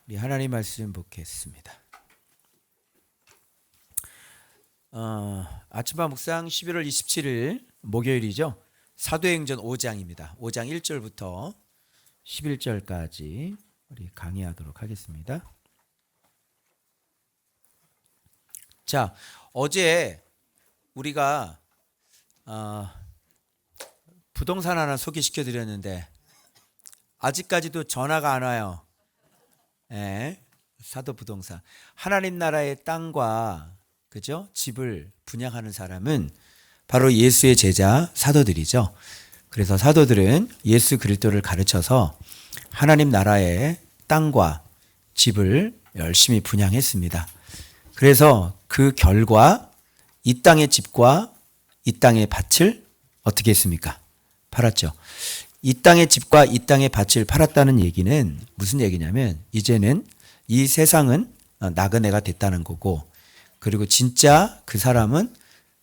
우리 하나님 말씀 보겠습니다. 아침밥 묵상 11월 27일 목요일이죠. 사도행전 5장입니다. 5장 1절부터 11절까지 우리 강의하도록 하겠습니다. 자, 어제 우리가 부동산 하나 소개시켜 드렸는데 아직까지도 전화가 안 와요. 예, 사도 부동산. 하나님 나라의 땅과 그죠? 집을 분양하는 사람은 바로 예수의 제자 사도들이죠. 그래서 사도들은 예수 그리스도를 가르쳐서 하나님 나라의 땅과 집을 열심히 분양했습니다. 그래서 그 결과 이 땅의 집과 이 땅의 밭을 어떻게 했습니까? 팔았죠. 이 땅의 집과 이 땅의 밭을 팔았다는 얘기는 무슨 얘기냐면 이제는 이 세상은 나그네가 됐다는 거고, 그리고 진짜 그 사람은,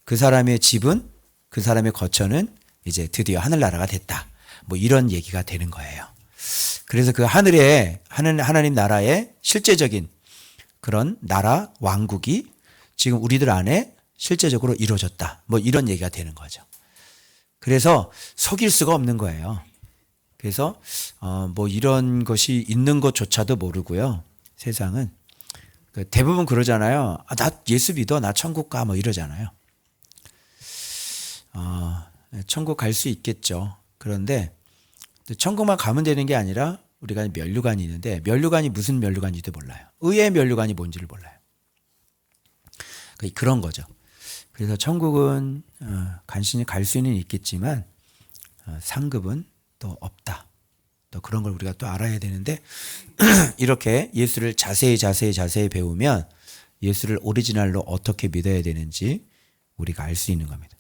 그 사람의 집은, 그 사람의 거처는 이제 드디어 하늘나라가 됐다. 뭐 이런 얘기가 되는 거예요. 그래서 그 하늘에 하나님 나라의 실제적인 그런 나라 왕국이 지금 우리들 안에 실제적으로 이루어졌다. 뭐 이런 얘기가 되는 거죠. 그래서 속일 수가 없는 거예요. 그래서 뭐 이런 것이 있는 것조차도 모르고요. 세상은 대부분 그러잖아요. 나 예수 믿어, 나 천국 가, 뭐 이러잖아요. 천국 갈 수 있겠죠. 그런데 천국만 가면 되는 게 아니라 우리가 면류관이 있는데, 면류관이 무슨 면류관인지도 몰라요. 의의 면류관이 뭔지를 몰라요. 그런 거죠. 그래서 천국은 간신히 갈 수는 있겠지만 상급은 또 없다. 또 그런 걸 우리가 또 알아야 되는데 이렇게 예수를 자세히 배우면 예수를 오리지널로 어떻게 믿어야 되는지 우리가 알 수 있는 겁니다.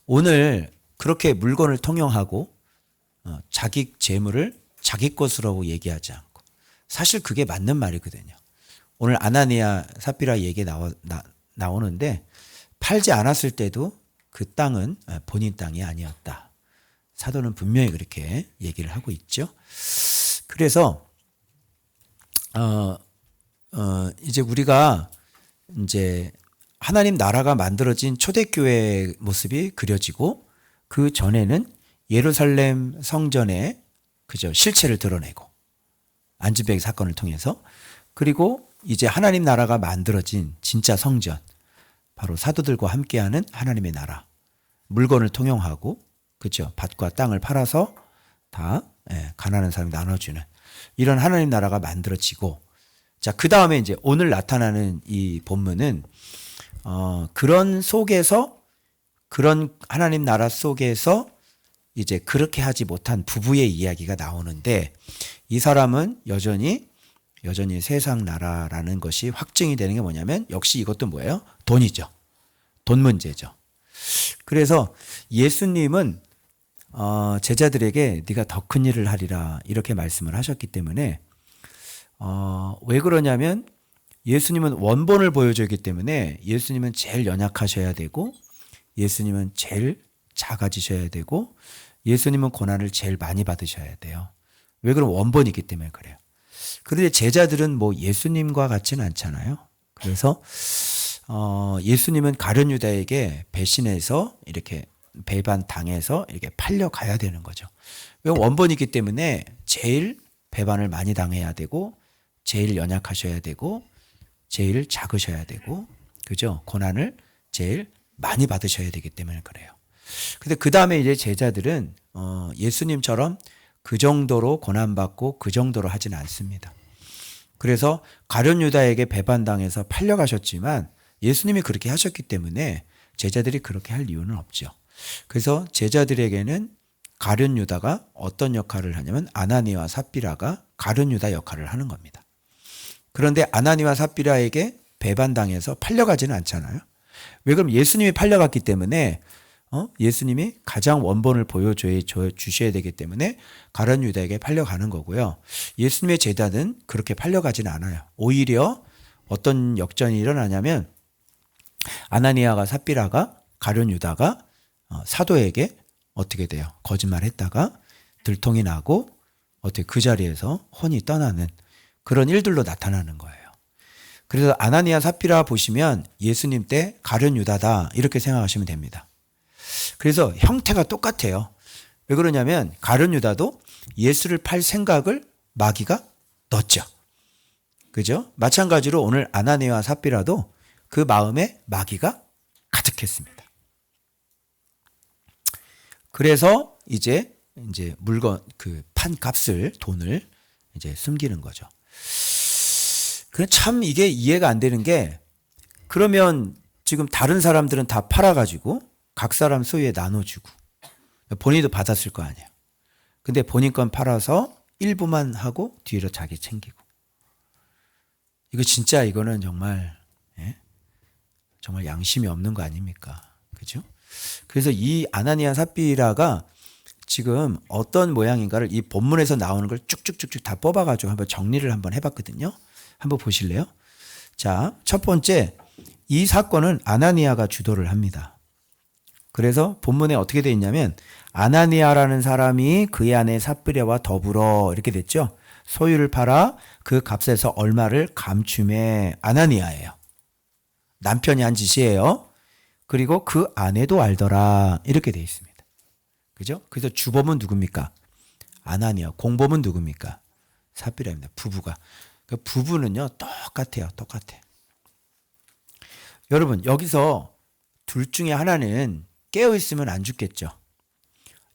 오늘 그렇게 물건을 통용하고 자기 재물을 자기 것으로 얘기하지 않고, 사실 그게 맞는 말이거든요. 오늘 아나니아 삽비라 얘기 나오는데 팔지 않았을 때도 그 땅은 본인 땅이 아니었다. 사도는 분명히 그렇게 얘기를 하고 있죠. 그래서 이제 우리가 이제 하나님 나라가 만들어진 초대교회의 모습이 그려지고, 그 전에는 예루살렘 성전의 그죠 실체를 드러내고 안진뱅이 사건을 통해서, 그리고 이제 하나님 나라가 만들어진 진짜 성전, 바로 사도들과 함께하는 하나님의 나라, 물건을 통용하고 그렇죠. 밭과 땅을 팔아서 다 가난한 사람이 나눠주는 이런 하나님 나라가 만들어지고, 자, 그 다음에 이제 오늘 나타나는 이 본문은 그런 속에서, 그런 하나님 나라 속에서 이제 그렇게 하지 못한 부부의 이야기가 나오는데, 이 사람은 여전히 세상 나라라는 것이 확증이 되는 게 뭐냐면 역시 이것도 뭐예요? 돈이죠. 돈 문제죠. 그래서 예수님은 제자들에게 네가 더 큰 일을 하리라 이렇게 말씀을 하셨기 때문에 왜 그러냐면 예수님은 원본을 보여주기 때문에 예수님은 제일 연약하셔야 되고, 예수님은 제일 작아지셔야 되고, 예수님은 고난을 제일 많이 받으셔야 돼요. 왜 그럼? 원본이기 때문에 그래요. 그런데 제자들은 뭐 예수님과 같지는 않잖아요. 그래서 예수님은 가룟 유다에게 배신해서 이렇게 배반당해서 이렇게 팔려가야 되는 거죠. 왜? 원본이기 때문에 제일 배반을 많이 당해야 되고, 제일 연약하셔야 되고, 제일 작으셔야 되고, 그죠? 고난을 제일 많이 받으셔야 되기 때문에 그래요. 근데 그 다음에 이제 제자들은 예수님처럼 그 정도로 고난받고 그 정도로 하지는 않습니다. 그래서 가룟 유다에게 배반당해서 팔려가셨지만 예수님이 그렇게 하셨기 때문에 제자들이 그렇게 할 이유는 없죠. 그래서 제자들에게는 가룟 유다가 어떤 역할을 하냐면 아나니와 삽비라가 가룟 유다 역할을 하는 겁니다. 그런데 아나니와 삽비라에게 배반당해서 팔려가지는 않잖아요. 왜? 그럼 예수님이 팔려갔기 때문에 예수님이 가장 원본을 보여주셔야 되기 때문에 가룟 유다에게 팔려가는 거고요. 예수님의 제자는 그렇게 팔려가지는 않아요. 오히려 어떤 역전이 일어나냐면 아나니아가 삽비라가 가룟 유다가 사도에게 어떻게 돼요? 거짓말했다가 들통이 나고 어떻게 그 자리에서 혼이 떠나는 그런 일들로 나타나는 거예요. 그래서 아나니아 삽비라 보시면 예수님 때 가룟 유다다 이렇게 생각하시면 됩니다. 그래서 형태가 똑같아요. 왜 그러냐면 가룟 유다도 예수를 팔 생각을 마귀가 넣었죠. 그죠? 마찬가지로 오늘 아나니아와 삽비라도 그 마음에 마귀가 가득했습니다. 그래서 이제 물건 그 판 값을 돈을 이제 숨기는 거죠. 그래 참 이게 이해가 안 되는 게 그러면 지금 다른 사람들은 다 팔아가지고 각 사람 소유에 나눠주고 본인도 받았을 거 아니에요. 근데 본인 건 팔아서 일부만 하고 뒤로 자기 챙기고 이거 진짜 이거는 정말 정말 양심이 없는 거 아닙니까? 그죠? 그래서 이 아나니아 삽비라가 지금 어떤 모양인가를 이 본문에서 나오는 걸 쭉쭉쭉쭉 다 뽑아가지고 한번 정리를 한번 해봤거든요. 한번 보실래요? 자, 첫 번째, 이 사건은 아나니아가 주도를 합니다. 그래서 본문에 어떻게 되어 있냐면 아나니아라는 사람이 그의 아내 삽비라와 더불어 이렇게 됐죠. 소유를 팔아 그 값에서 얼마를 감춤해. 아나니아예요. 남편이 한 짓이에요. 그리고 그 아내도 알더라 이렇게 되어 있습니다. 그죠? 그래서 주범은 누굽니까? 아나니아. 공범은 누굽니까? 삽비라입니다. 부부가. 그 부부는요 똑같아요. 똑같아. 여러분 여기서 둘 중에 하나는 깨어 있으면 안 죽겠죠.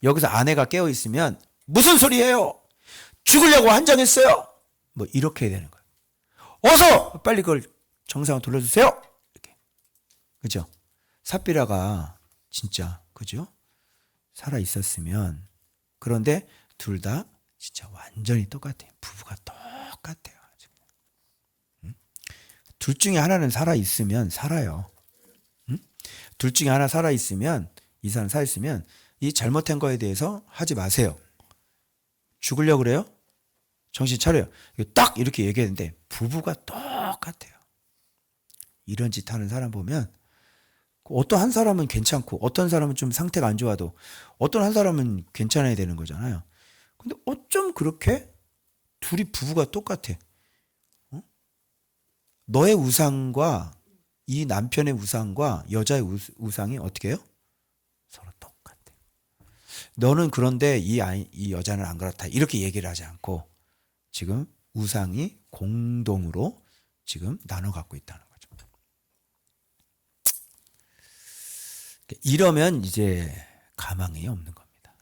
여기서 아내가 깨어 있으면 무슨 소리예요? 죽으려고 한정했어요. 뭐 이렇게 해야 되는 거예요. 어서 빨리 그걸 정상으로 돌려주세요. 이렇게. 그죠? 삽비라가 진짜 그죠? 살아 있었으면 그런데 둘 다 진짜 완전히 똑같아요. 부부가 똑같아요. 둘 중에 하나는 살아 있으면 살아요. 둘 중에 하나 살아 있으면 이 사람 살아 있으면 이 잘못한 거에 대해서 하지 마세요. 죽으려고 그래요? 정신 차려요. 딱 이렇게 얘기했는데 부부가 똑같아요. 이런 짓 하는 사람 보면 어떤 한 사람은 괜찮고 어떤 사람은 좀 상태가 안 좋아도 어떤 한 사람은 괜찮아야 되는 거잖아요. 근데 어쩜 그렇게 둘이 부부가 똑같아? 너의 우상과 이 남편의 우상과 여자의 우상이 어떻게 해요? 서로 똑같아. 너는 그런데 이 여자는 안 그렇다. 이렇게 얘기를 하지 않고 지금 우상이 공동으로 지금 나눠 갖고 있다는 거죠. 이러면 이제 가망이 없는 겁니다.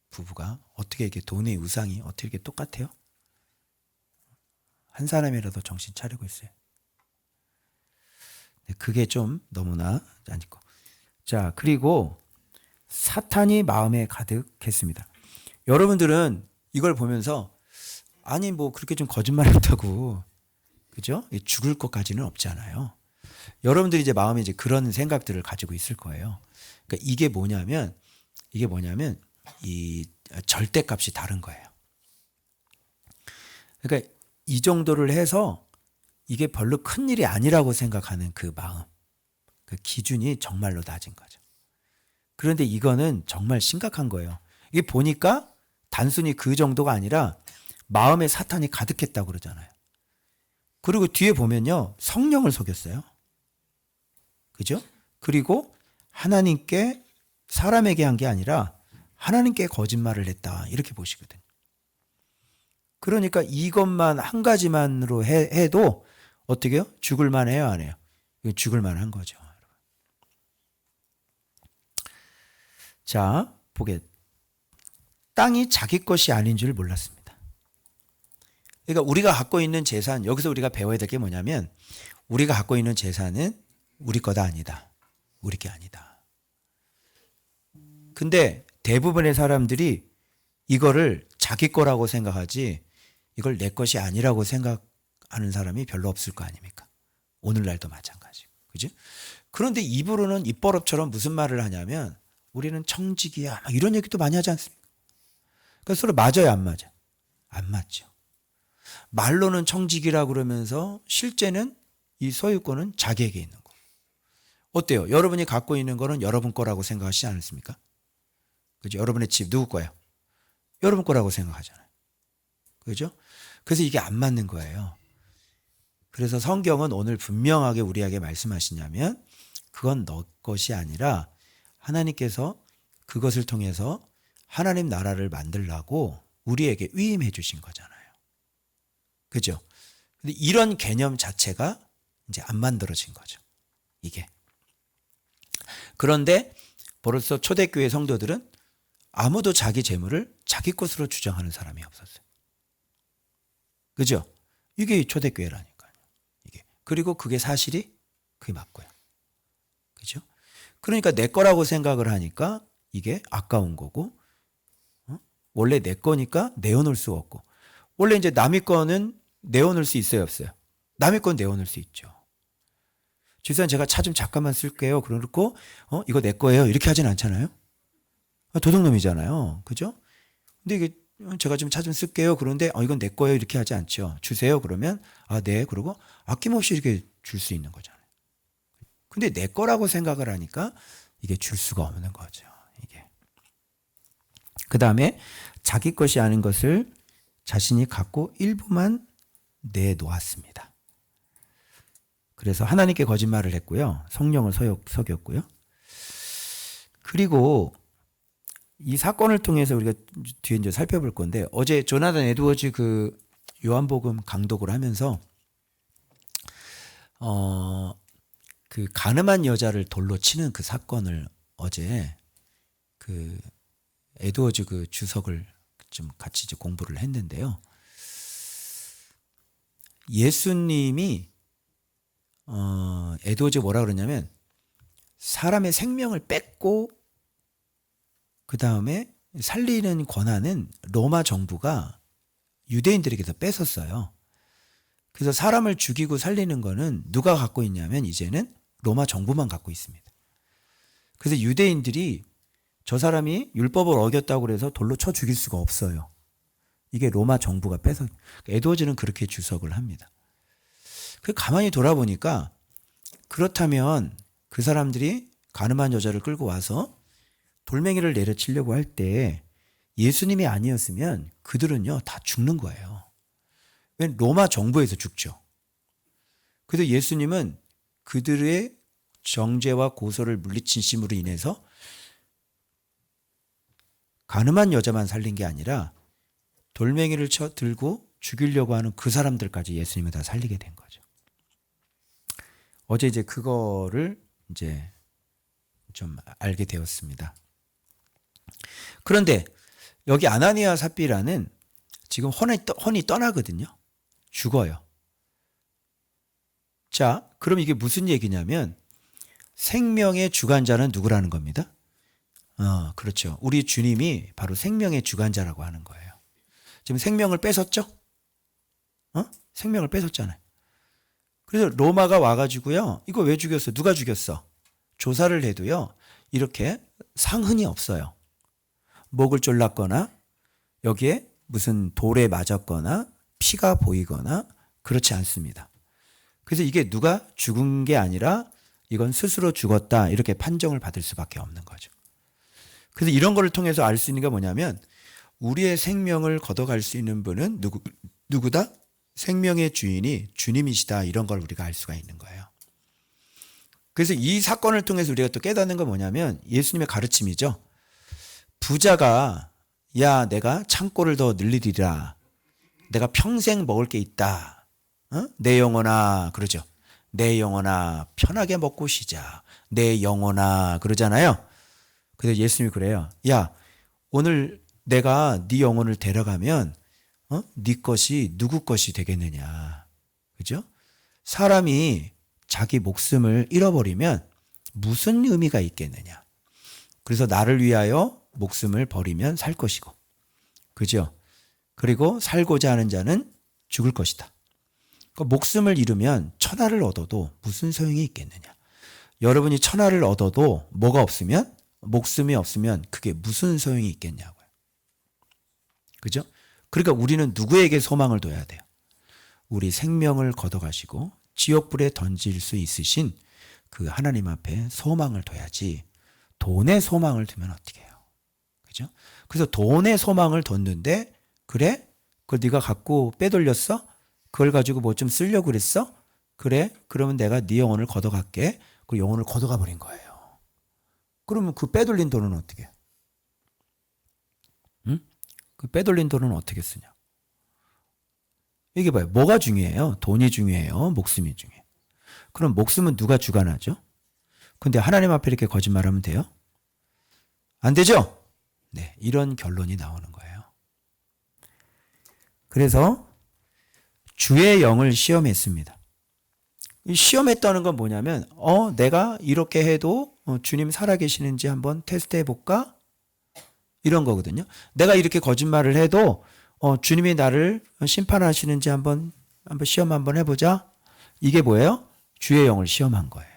부부가 어떻게 이렇게 돈의 우상이 어떻게 이렇게 똑같아요? 한 사람이라도 정신 차리고 있어요. 그게 좀 너무나 아니고. 자, 그리고 사탄이 마음에 가득했습니다. 여러분들은 이걸 보면서 아니 뭐 그렇게 좀 거짓말했다고 그죠? 죽을 것까지는 없잖아요. 여러분들이 이제 마음에 이제 그런 생각들을 가지고 있을 거예요. 그러니까 이게 뭐냐면 이 절대값이 다른 거예요. 그러니까 이 정도를 해서 이게 별로 큰 일이 아니라고 생각하는 그 마음, 그 기준이 정말로 낮은 거죠. 그런데 이거는 정말 심각한 거예요. 이게 보니까 단순히 그 정도가 아니라 마음에 사탄이 가득했다고 그러잖아요. 그리고 뒤에 보면요. 성령을 속였어요. 그죠? 그리고 하나님께 사람에게 한 게 아니라 하나님께 거짓말을 했다. 이렇게 보시거든요. 그러니까 이것만 한 가지만으로 해도 어떻게 해요? 죽을만 해요? 안 해요? 죽을만 한 거죠. 자, 땅이 자기 것이 아닌 줄 몰랐습니다. 그러니까 우리가 갖고 있는 재산, 여기서 우리가 배워야 될 게 뭐냐면 우리가 갖고 있는 재산은 우리 거다 아니다. 우리 게 아니다. 근데 대부분의 사람들이 이거를 자기 거라고 생각하지 이걸 내 것이 아니라고 생각하는 사람이 별로 없을 거 아닙니까? 오늘날도 마찬가지고. 그죠? 그런데 입으로는 입버릇처럼 무슨 말을 하냐면 우리는 청직이야. 막 이런 얘기도 많이 하지 않습니까? 그러니까 서로 맞아요, 안 맞아요? 안 맞죠. 말로는 청직이라 그러면서 실제는 이 소유권은 자기에게 있는 거. 어때요? 여러분이 갖고 있는 거는 여러분 거라고 생각하시지 않습니까? 그죠? 여러분의 집 누구 거예요? 여러분 거라고 생각하잖아요. 그죠? 그래서 이게 안 맞는 거예요. 그래서 성경은 오늘 분명하게 우리에게 말씀하시냐면 그건 너 것이 아니라 하나님께서 그것을 통해서 하나님 나라를 만들라고 우리에게 위임해 주신 거잖아요. 그죠? 근데 이런 개념 자체가 이제 안 만들어진 거죠. 이게. 그런데 벌써 초대교회 성도들은 아무도 자기 재물을 자기 것으로 주장하는 사람이 없었어요. 그죠? 이게 초대교회라니까요. 이게. 그리고 그게 사실이 그게 맞고요. 그죠? 그러니까 내 거라고 생각을 하니까 이게 아까운 거고, 원래 내 거니까 내어놓을 수가 없고, 원래 이제 남의 거는 내어놓을 수 있어요, 없어요? 남의 건 내어놓을 수 있죠. 집사님 제가 차 좀 잠깐만 쓸게요. 그러고 이거 내 거예요. 이렇게 하진 않잖아요. 도둑놈이잖아요. 그죠? 근데 이게 제가 좀 차 좀 쓸게요. 그런데 이건 내 거예요. 이렇게 하지 않죠. 주세요. 그러면 네. 그러고 아낌없이 이렇게 줄 수 있는 거잖아요. 근데 내 거라고 생각을 하니까 이게 줄 수가 없는 거죠. 이게. 그다음에 자기 것이 아닌 것을 자신이 갖고 일부만 내놓았습니다. 그래서 하나님께 거짓말을 했고요. 성령을 속였고요. 그리고 이 사건을 통해서 우리가 뒤에 이제 살펴볼 건데, 어제 조나단 에드워즈 그 요한복음 강독을 하면서 그 가늠한 여자를 돌로 치는 그 사건을 어제 그 에드워즈 그 주석을 좀 같이 이제 공부를 했는데요. 예수님이 에드워즈 뭐라 그러냐면 사람의 생명을 뺏고 그 다음에 살리는 권한은 로마 정부가 유대인들에게서 뺏었어요. 그래서 사람을 죽이고 살리는 거는 누가 갖고 있냐면 이제는 로마 정부만 갖고 있습니다. 그래서 유대인들이 저 사람이 율법을 어겼다고 해서 돌로 쳐 죽일 수가 없어요. 이게 로마 정부가 뺏어. 에드워즈는 그렇게 주석을 합니다. 가만히 돌아보니까 그렇다면 그 사람들이 가늠한 여자를 끌고 와서 돌멩이를 내려치려고 할 때 예수님이 아니었으면 그들은요 다 죽는 거예요. 왜? 로마 정부에서 죽죠. 그래서 예수님은 그들의 정죄와 고소를 물리치심으로 인해서 가늠한 여자만 살린 게 아니라 돌멩이를 들고 죽이려고 하는 그 사람들까지 예수님은 다 살리게 된 거죠. 어제 이제 그거를 이제 좀 알게 되었습니다. 그런데 여기 아나니아 삽비라는 지금 혼이 떠나거든요. 죽어요. 자, 그럼 이게 무슨 얘기냐면 생명의 주관자는 누구라는 겁니다. 그렇죠. 우리 주님이 바로 생명의 주관자라고 하는 거예요. 지금 생명을 뺏었죠? 생명을 뺏었잖아요. 그래서 로마가 와가지고요. 이거 왜 죽였어? 누가 죽였어? 조사를 해도요. 이렇게 상흔이 없어요. 목을 졸랐거나 여기에 무슨 돌에 맞았거나 피가 보이거나 그렇지 않습니다. 그래서 이게 누가 죽은 게 아니라 이건 스스로 죽었다 이렇게 판정을 받을 수밖에 없는 거죠. 그래서 이런 거를 통해서 알 수 있는 게 뭐냐면 우리의 생명을 걷어갈 수 있는 분은 누구다? 생명의 주인이 주님이시다. 이런 걸 우리가 알 수가 있는 거예요. 그래서 이 사건을 통해서 우리가 또 깨닫는 건 뭐냐면 예수님의 가르침이죠. 부자가 야 내가 창고를 더 늘리리라. 내가 평생 먹을 게 있다. 내 영혼아 그러죠. 내 영혼아 편하게 먹고 쉬자. 내 영혼아 그러잖아요. 그래서 예수님이 그래요. 야 오늘 내가 네 영혼을 데려가면 네 것이 누구 것이 되겠느냐. 그죠? 사람이 자기 목숨을 잃어버리면 무슨 의미가 있겠느냐. 그래서 나를 위하여 목숨을 버리면 살 것이고. 그죠? 그리고 살고자 하는 자는 죽을 것이다. 그러니까 목숨을 잃으면 천하를 얻어도 무슨 소용이 있겠느냐. 여러분이 천하를 얻어도 뭐가 없으면 목숨이 없으면 그게 무슨 소용이 있겠냐고요. 그죠? 그러니까 우리는 누구에게 소망을 둬야 돼요? 우리 생명을 걷어가시고 지옥불에 던질 수 있으신 그 하나님 앞에 소망을 둬야지 돈에 소망을 두면 어떻게 해요? 그죠? 그래서 돈에 소망을 뒀는데 그래? 그걸 네가 갖고 빼돌렸어? 그걸 가지고 뭐 좀 쓰려고 그랬어? 그래? 그러면 내가 네 영혼을 걷어갈게. 그 영혼을 걷어가 버린 거예요. 그러면 그 빼돌린 돈은 어떻게? 응? 그 빼돌린 돈은 어떻게 쓰냐? 이게 봐요. 뭐가 중요해요? 돈이 중요해요? 목숨이 중요해요? 그럼 목숨은 누가 주관하죠? 근데 하나님 앞에 이렇게 거짓말하면 돼요? 안 되죠? 네, 이런 결론이 나오는 거예요. 그래서 주의 영을 시험했습니다. 이 시험했다는 건 뭐냐면 내가 이렇게 해도 주님 살아계시는지 한번 테스트해 볼까? 이런 거거든요. 내가 이렇게 거짓말을 해도 주님이 나를 심판하시는지 한번 시험 한번 해보자. 이게 뭐예요? 주의 영을 시험한 거예요.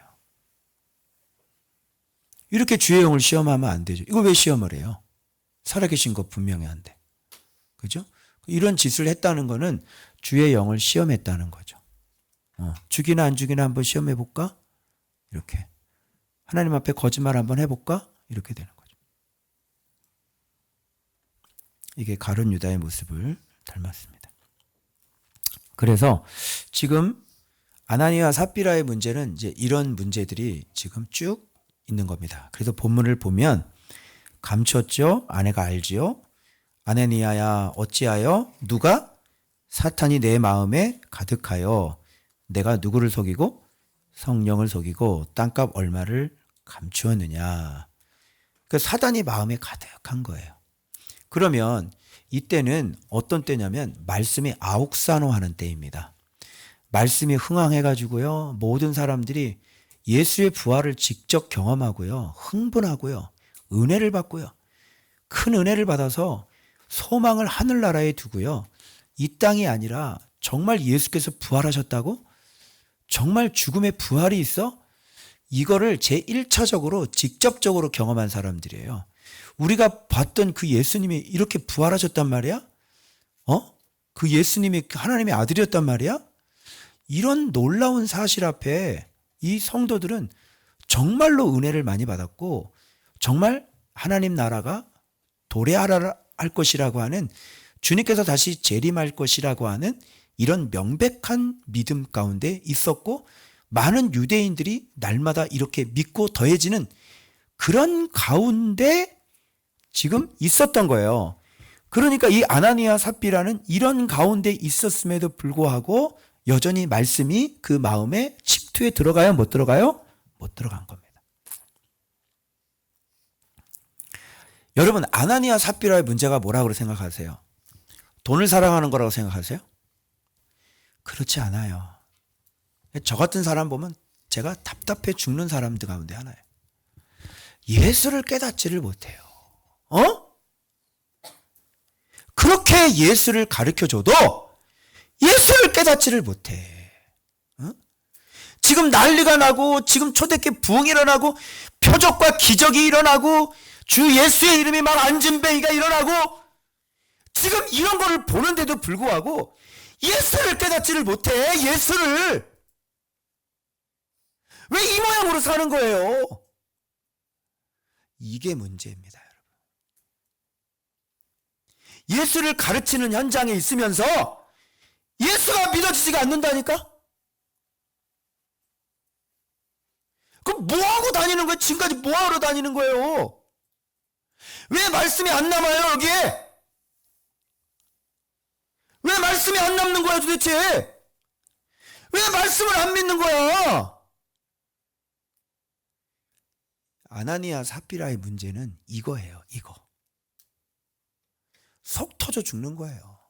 이렇게 주의 영을 시험하면 안 되죠. 이걸 왜 시험을 해요? 살아계신 거 분명히 한데. 그죠? 이런 짓을 했다는 거는 주의 영을 시험했다는 거죠. 죽이나 안 죽이나 한번 시험해 볼까? 이렇게. 하나님 앞에 거짓말 한번 해볼까? 이렇게 되는 거죠. 이게 가룟 유다의 모습을 닮았습니다. 그래서 지금 아나니와 삽비라의 문제는 이제 이런 문제들이 지금 쭉 있는 겁니다. 그래서 본문을 보면 감췄죠? 아내가 알지요? 아나니아야 어찌하여 누가 사탄이 내 마음에 가득하여 내가 누구를 속이고 성령을 속이고 땅값 얼마를 감추었느냐. 그 사단이 마음에 가득한 거예요. 그러면 이때는 어떤 때냐면 말씀이 아욱산호하는 때입니다. 말씀이 흥황해가지고요. 모든 사람들이 예수의 부활을 직접 경험하고요. 흥분하고요. 은혜를 받고요. 큰 은혜를 받아서 소망을 하늘나라에 두고요. 이 땅이 아니라 정말 예수께서 부활하셨다고? 정말 죽음의 부활이 있어? 이거를 제1차적으로 직접적으로 경험한 사람들이에요. 우리가 봤던 그 예수님이 이렇게 부활하셨단 말이야? 그 예수님이 하나님의 아들이었단 말이야? 이런 놀라운 사실 앞에 이 성도들은 정말로 은혜를 많이 받았고 정말 하나님 나라가 도래할 것이라고 하는 주님께서 다시 재림할 것이라고 하는 이런 명백한 믿음 가운데 있었고 많은 유대인들이 날마다 이렇게 믿고 더해지는 그런 가운데 지금 있었던 거예요. 그러니까 이 아나니아 삽비라는 이런 가운데 있었음에도 불구하고 여전히 말씀이 그 마음에 침투에 들어가요? 못 들어가요? 못 들어간 겁니다. 여러분 아나니아 삽비라의 문제가 뭐라고 생각하세요? 돈을 사랑하는 거라고 생각하세요? 그렇지 않아요. 저 같은 사람 보면 제가 답답해 죽는 사람들 가운데 하나예요. 예수를 깨닫지를 못해요. 그렇게 예수를 가르쳐줘도 예수를 깨닫지를 못해. 지금 난리가 나고 지금 초대교회 부흥이 일어나고 표적과 기적이 일어나고 주 예수의 이름이 막 안진뱅이가 일어나고 지금 이런 거를 보는데도 불구하고 예수를 깨닫지를 못해. 예수를 왜 이 모양으로 사는 거예요? 이게 문제입니다, 여러분. 예수를 가르치는 현장에 있으면서 예수가 믿어지지가 않는다니까? 그럼 뭐하고 다니는 거예요? 지금까지 뭐하러 다니는 거예요? 왜 말씀이 안 남아요, 여기에? 왜 말씀이 안 남는 거야, 도대체? 왜 말씀을 안 믿는 거야? 아나니아 삽비라의 문제는 이거예요, 이거. 속 터져 죽는 거예요.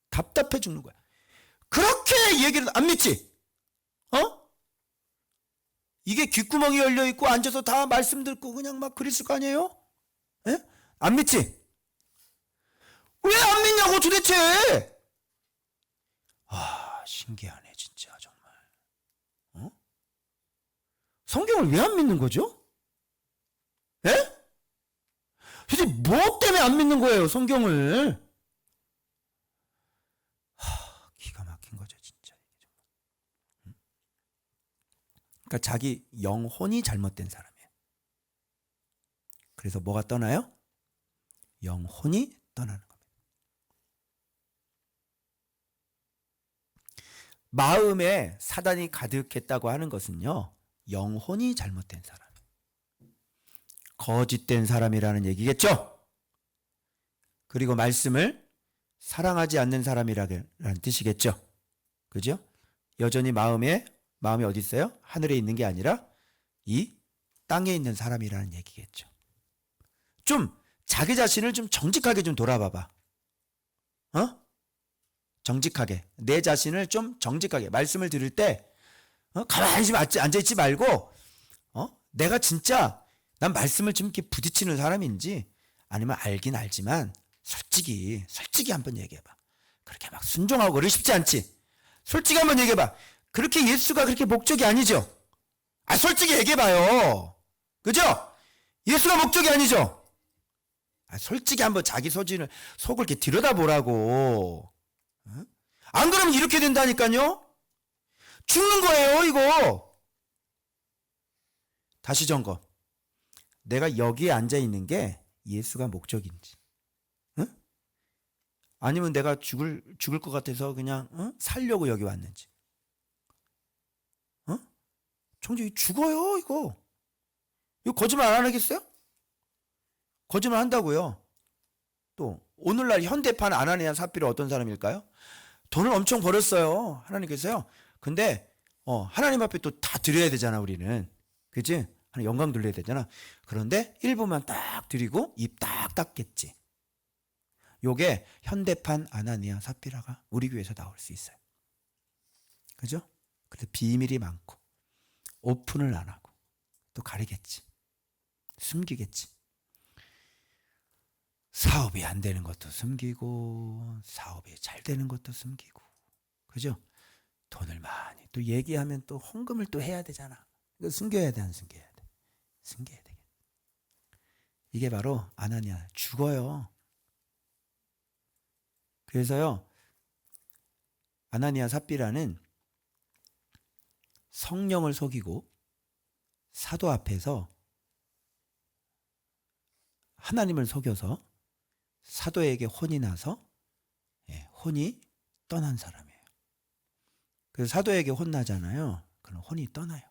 답답해 죽는 거야. 그렇게 얘기를 안 믿지? 이게 귓구멍이 열려있고 앉아서 다 말씀 듣고 그냥 막 그랬을 거 아니에요? 에? 안 믿지? 왜 안 믿냐고 도대체? 신기하네 진짜 정말. 성경을 왜 안 믿는 거죠? 에? 도대체 뭐 때문에 안 믿는 거예요 성경을? 기가 막힌 거죠 진짜. 그러니까 자기 영혼이 잘못된 사람이에요. 그래서 뭐가 떠나요? 영혼이 떠나는 겁니다. 마음에 사단이 가득했다고 하는 것은요, 영혼이 잘못된 사람, 거짓된 사람이라는 얘기겠죠. 그리고 말씀을 사랑하지 않는 사람이라는 뜻이겠죠. 그죠? 여전히 마음이 어디 있어요? 하늘에 있는 게 아니라 이 땅에 있는 사람이라는 얘기겠죠. 좀 자기 자신을 좀 정직하게 좀 돌아봐봐. 정직하게. 내 자신을 좀 정직하게. 말씀을 들을 때 가만히 앉아있지 말고 내가 진짜 난 말씀을 좀 이렇게 부딪히는 사람인지 아니면 알긴 알지만 솔직히 한번 얘기해봐. 그렇게 막 순종하고 그러기 쉽지 않지. 솔직히 한번 얘기해봐. 그렇게 예수가 그렇게 목적이 아니죠. 솔직히 얘기해봐요. 그죠? 예수가 목적이 아니죠. 솔직히 한번 자기 속을 이렇게 들여다보라고. 안 그러면 이렇게 된다니까요. 죽는 거예요, 이거. 다시 점검. 내가 여기에 앉아 있는 게 예수가 목적인지, 아니면 내가 죽을 것 같아서 그냥 살려고 여기 왔는지. 정말 죽어요, 이거. 이거 거짓말 안 하겠어요? 거짓말 한다고요. 또 오늘날 현대판 아나니아 삽비라 어떤 사람일까요? 돈을 엄청 벌었어요, 하나님께서요. 근데 하나님 앞에 또 다 드려야 되잖아, 우리는. 그치? 영광 돌려야 되잖아. 그런데 일부만 딱 드리고 입 딱 닫겠지. 요게 현대판 아나니아 삽비라가 우리 교회에서 나올 수 있어요. 그죠? 그래서 비밀이 많고 오픈을 안 하고 또 가리겠지. 숨기겠지. 사업이 안 되는 것도 숨기고 사업이 잘 되는 것도 숨기고. 그죠? 돈을 많이 또 얘기하면 또 헌금을 또 해야 되잖아. 이거 숨겨야 돼, 안 숨겨야 돼? 숨겨야 되겠다. 이게 바로 아나니아. 죽어요. 그래서요, 아나니아 삽비라는 성령을 속이고 사도 앞에서 하나님을 속여서 사도에게 혼이 나서 혼이 떠난 사람이에요. 그래서 사도에게 혼나잖아요. 그럼 혼이 떠나요.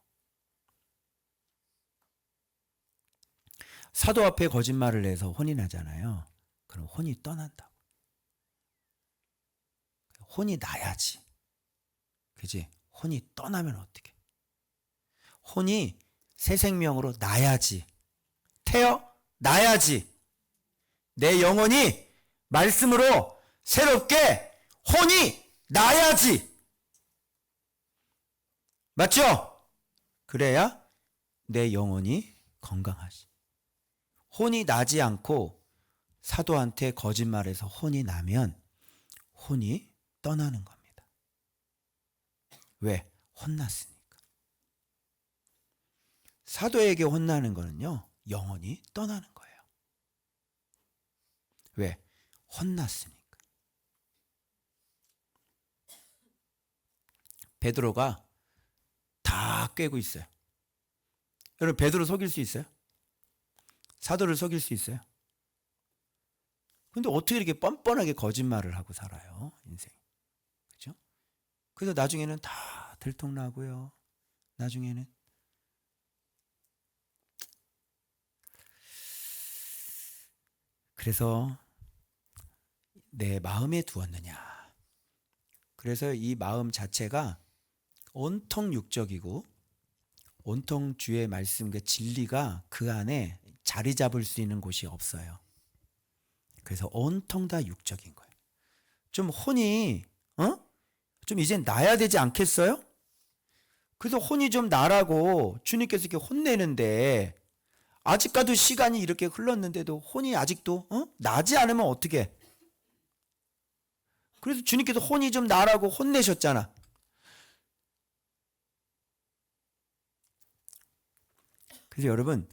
사도 앞에 거짓말을 해서 혼이 나잖아요. 그럼 혼이 떠난다고. 혼이 나야지. 그지? 혼이 떠나면 어떡해? 혼이 새 생명으로 나야지. 태어나야지. 내 영혼이 말씀으로 새롭게 혼이 나야지. 맞죠? 그래야 내 영혼이 건강하지. 혼이 나지 않고 사도한테 거짓말해서 혼이 나면 혼이 떠나는 겁니다. 왜? 혼났으니까. 사도에게 혼나는 거는요, 영혼이 떠나는 거예요. 왜? 혼났으니까. 베드로가 다 꿰고 있어요. 여러분, 베드로 속일 수 있어요? 사도를 속일 수 있어요? 근데 어떻게 이렇게 뻔뻔하게 거짓말을 하고 살아요, 인생. 그죠? 그래서 나중에는 다 들통나고요. 나중에는. 그래서 내 마음에 두었느냐. 그래서 이 마음 자체가 온통 육적이고 온통 주의 말씀과 진리가 그 안에 자리 잡을 수 있는 곳이 없어요. 그래서 온통 다 육적인 거예요. 좀 혼이 좀 이제 나야 되지 않겠어요? 그래서 혼이 좀 나라고 주님께서 이렇게 혼내는데 아직까지 시간이 이렇게 흘렀는데도 혼이 아직도 나지 않으면 어떻게? 그래서 주님께서 혼이 좀 나라고 혼내셨잖아. 그래서 여러분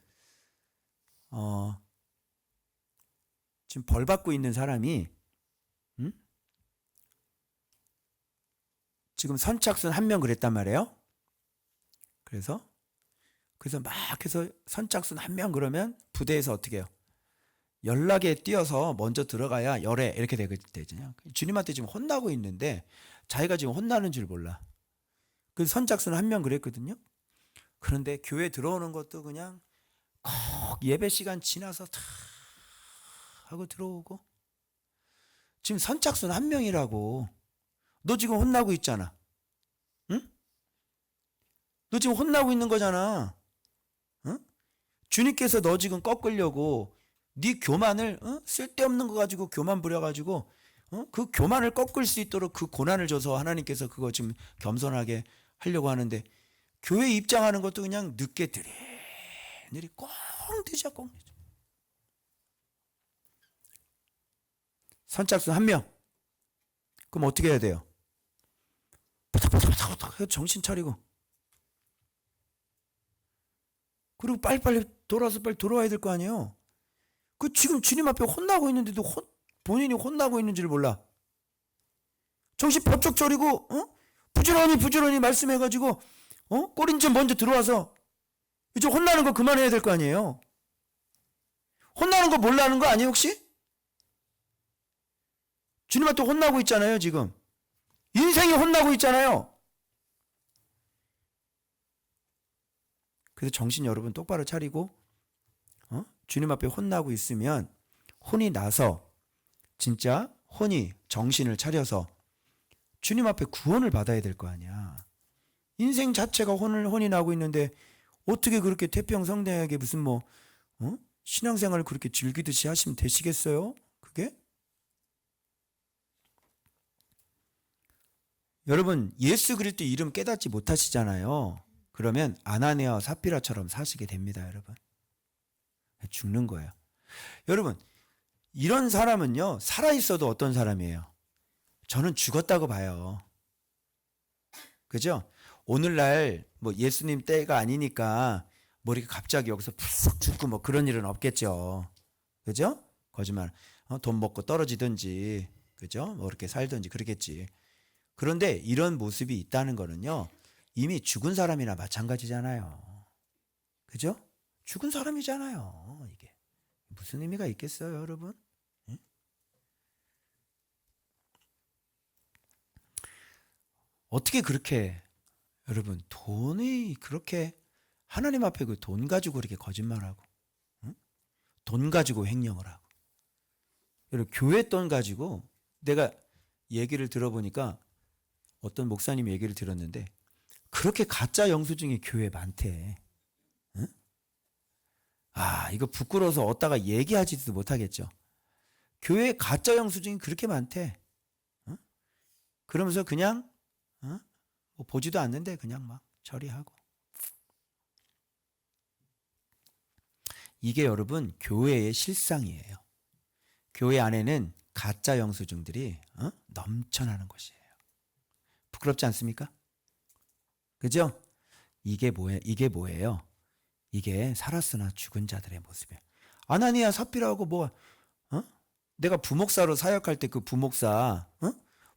지금 벌 받고 있는 사람이 지금 선착순 한 명 그랬단 말이에요. 그래서 막 해서 선착순 한 명 그러면 부대에서 어떻게 해요? 연락에 뛰어서 먼저 들어가야 열애 이렇게 되잖아요. 주님한테 지금 혼나고 있는데 자기가 지금 혼나는 줄 몰라. 그 선착순 한 명 그랬거든요. 그런데 교회 들어오는 것도 그냥 꼭 예배 시간 지나서 다 하고 들어오고. 지금 선착순 한 명이라고. 너 지금 혼나고 있잖아. 응? 너 지금 혼나고 있는 거잖아. 응? 주님께서 너 지금 꺾으려고 네 교만을 쓸데없는 거 가지고 교만 부려가지고 그 교만을 꺾을 수 있도록 그 고난을 줘서 하나님께서 그거 지금 겸손하게 하려고 하는데 교회 입장하는 것도 그냥 늦게 느리 꼭 늦어. 선착순 한 명. 그럼 어떻게 해야 돼요? 부탁 정신 차리고 그리고 빨리빨리 돌아서 빨리 들어와야 될 거 아니에요. 그 지금 주님 앞에 혼나고 있는데도 본인이 혼나고 있는지를 몰라. 정신 번쩍 차리고 부지런히 말씀해가지고 꼬린 좀 먼저 들어와서 이제 혼나는 거 그만해야 될 거 아니에요. 혼나는 거 몰라는 거 아니에요 혹시? 주님한테 혼나고 있잖아요 지금. 인생이 혼나고 있잖아요. 그래서 정신 여러분 똑바로 차리고 주님 앞에 혼나고 있으면 혼이 나서 진짜 혼이 정신을 차려서 주님 앞에 구원을 받아야 될 거 아니야. 인생 자체가 혼이 나고 있는데 어떻게 그렇게 태평성대하게 무슨 신앙생활을 그렇게 즐기듯이 하시면 되시겠어요? 그게? 여러분 예수 그리스도 이름 깨닫지 못하시잖아요. 그러면 아나니아와 삽비라처럼 사시게 됩니다. 여러분. 죽는 거예요. 여러분 이런 사람은요 살아있어도 어떤 사람이에요? 저는 죽었다고 봐요. 그죠? 오늘날 예수님 때가 아니니까 이렇게 갑자기 여기서 푹 죽고 그런 일은 없겠죠. 그죠? 거짓말. 돈 먹고 떨어지든지 그죠? 이렇게 살든지 그러겠지. 그런데 이런 모습이 있다는 거는요 이미 죽은 사람이나 마찬가지잖아요. 그죠? 죽은 사람이잖아요. 이게 무슨 의미가 있겠어요 여러분? 예? 어떻게 그렇게 여러분 돈이 그렇게 하나님 앞에 그 돈 가지고 그렇게 거짓말하고 돈 가지고 횡령을 하고 여러분 교회 돈 가지고 내가 얘기를 들어보니까 어떤 목사님 얘기를 들었는데 그렇게 가짜 영수증이 교회에 많대. 응? 이거 부끄러워서 어디다가 얘기하지도 못하겠죠. 교회에 가짜 영수증이 그렇게 많대. 응? 그러면서 그냥 보지도 않는데 그냥 막 처리하고. 이게 여러분 교회의 실상이에요. 교회 안에는 가짜 영수증들이 넘쳐나는 곳이에요. 부끄럽지 않습니까? 그죠? 이게 뭐예요? 이게 살았으나 죽은 자들의 모습이에요. 아나니아 삽비라고 내가 부목사로 사역할 때 그 부목사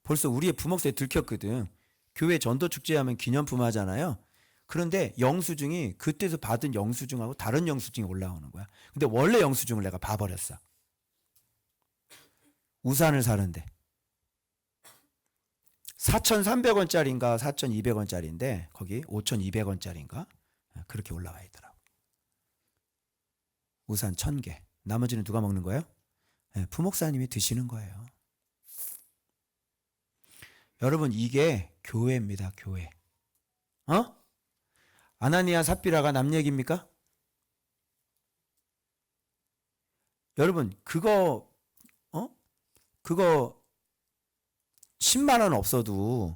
벌써 우리의 부목사에 들켰거든. 교회 전도 축제하면 기념품 하잖아요. 그런데 영수증이 그때서 받은 영수증하고 다른 영수증이 올라오는 거야. 근데 원래 영수증을 내가 봐버렸어. 우산을 사는데 4,300원짜리인가 4,200원짜리인데 거기 5,200원짜리인가 그렇게 올라와 있더라고. 우산 1,000개. 나머지는 누가 먹는 거예요? 부목사님이 드시는 거예요. 여러분 이게 교회입니다. 교회. 아나니아 삽비라가 남 얘기입니까? 여러분 그거 10만 원 없어도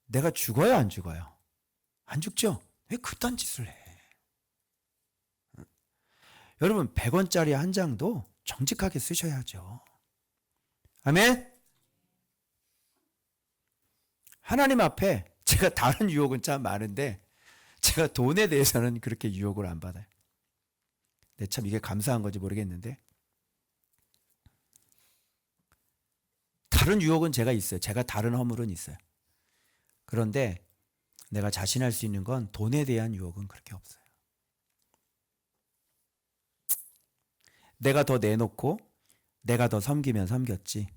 내가 죽어요 안 죽어요? 안 죽죠? 왜 그딴 짓을 해? 여러분 100원짜리 한 장도 정직하게 쓰셔야죠. 아멘? 하나님 앞에 제가 다른 유혹은 참 많은데 제가 돈에 대해서는 그렇게 유혹을 안 받아요. 근데 참 이게 감사한 건지 모르겠는데 다른 유혹은 제가 있어요. 제가 다른 허물은 있어요. 그런데 내가 자신할 수 있는 건 돈에 대한 유혹은 그렇게 없어요. 내가 더 내놓고 내가 더 섬기면 섬겼지.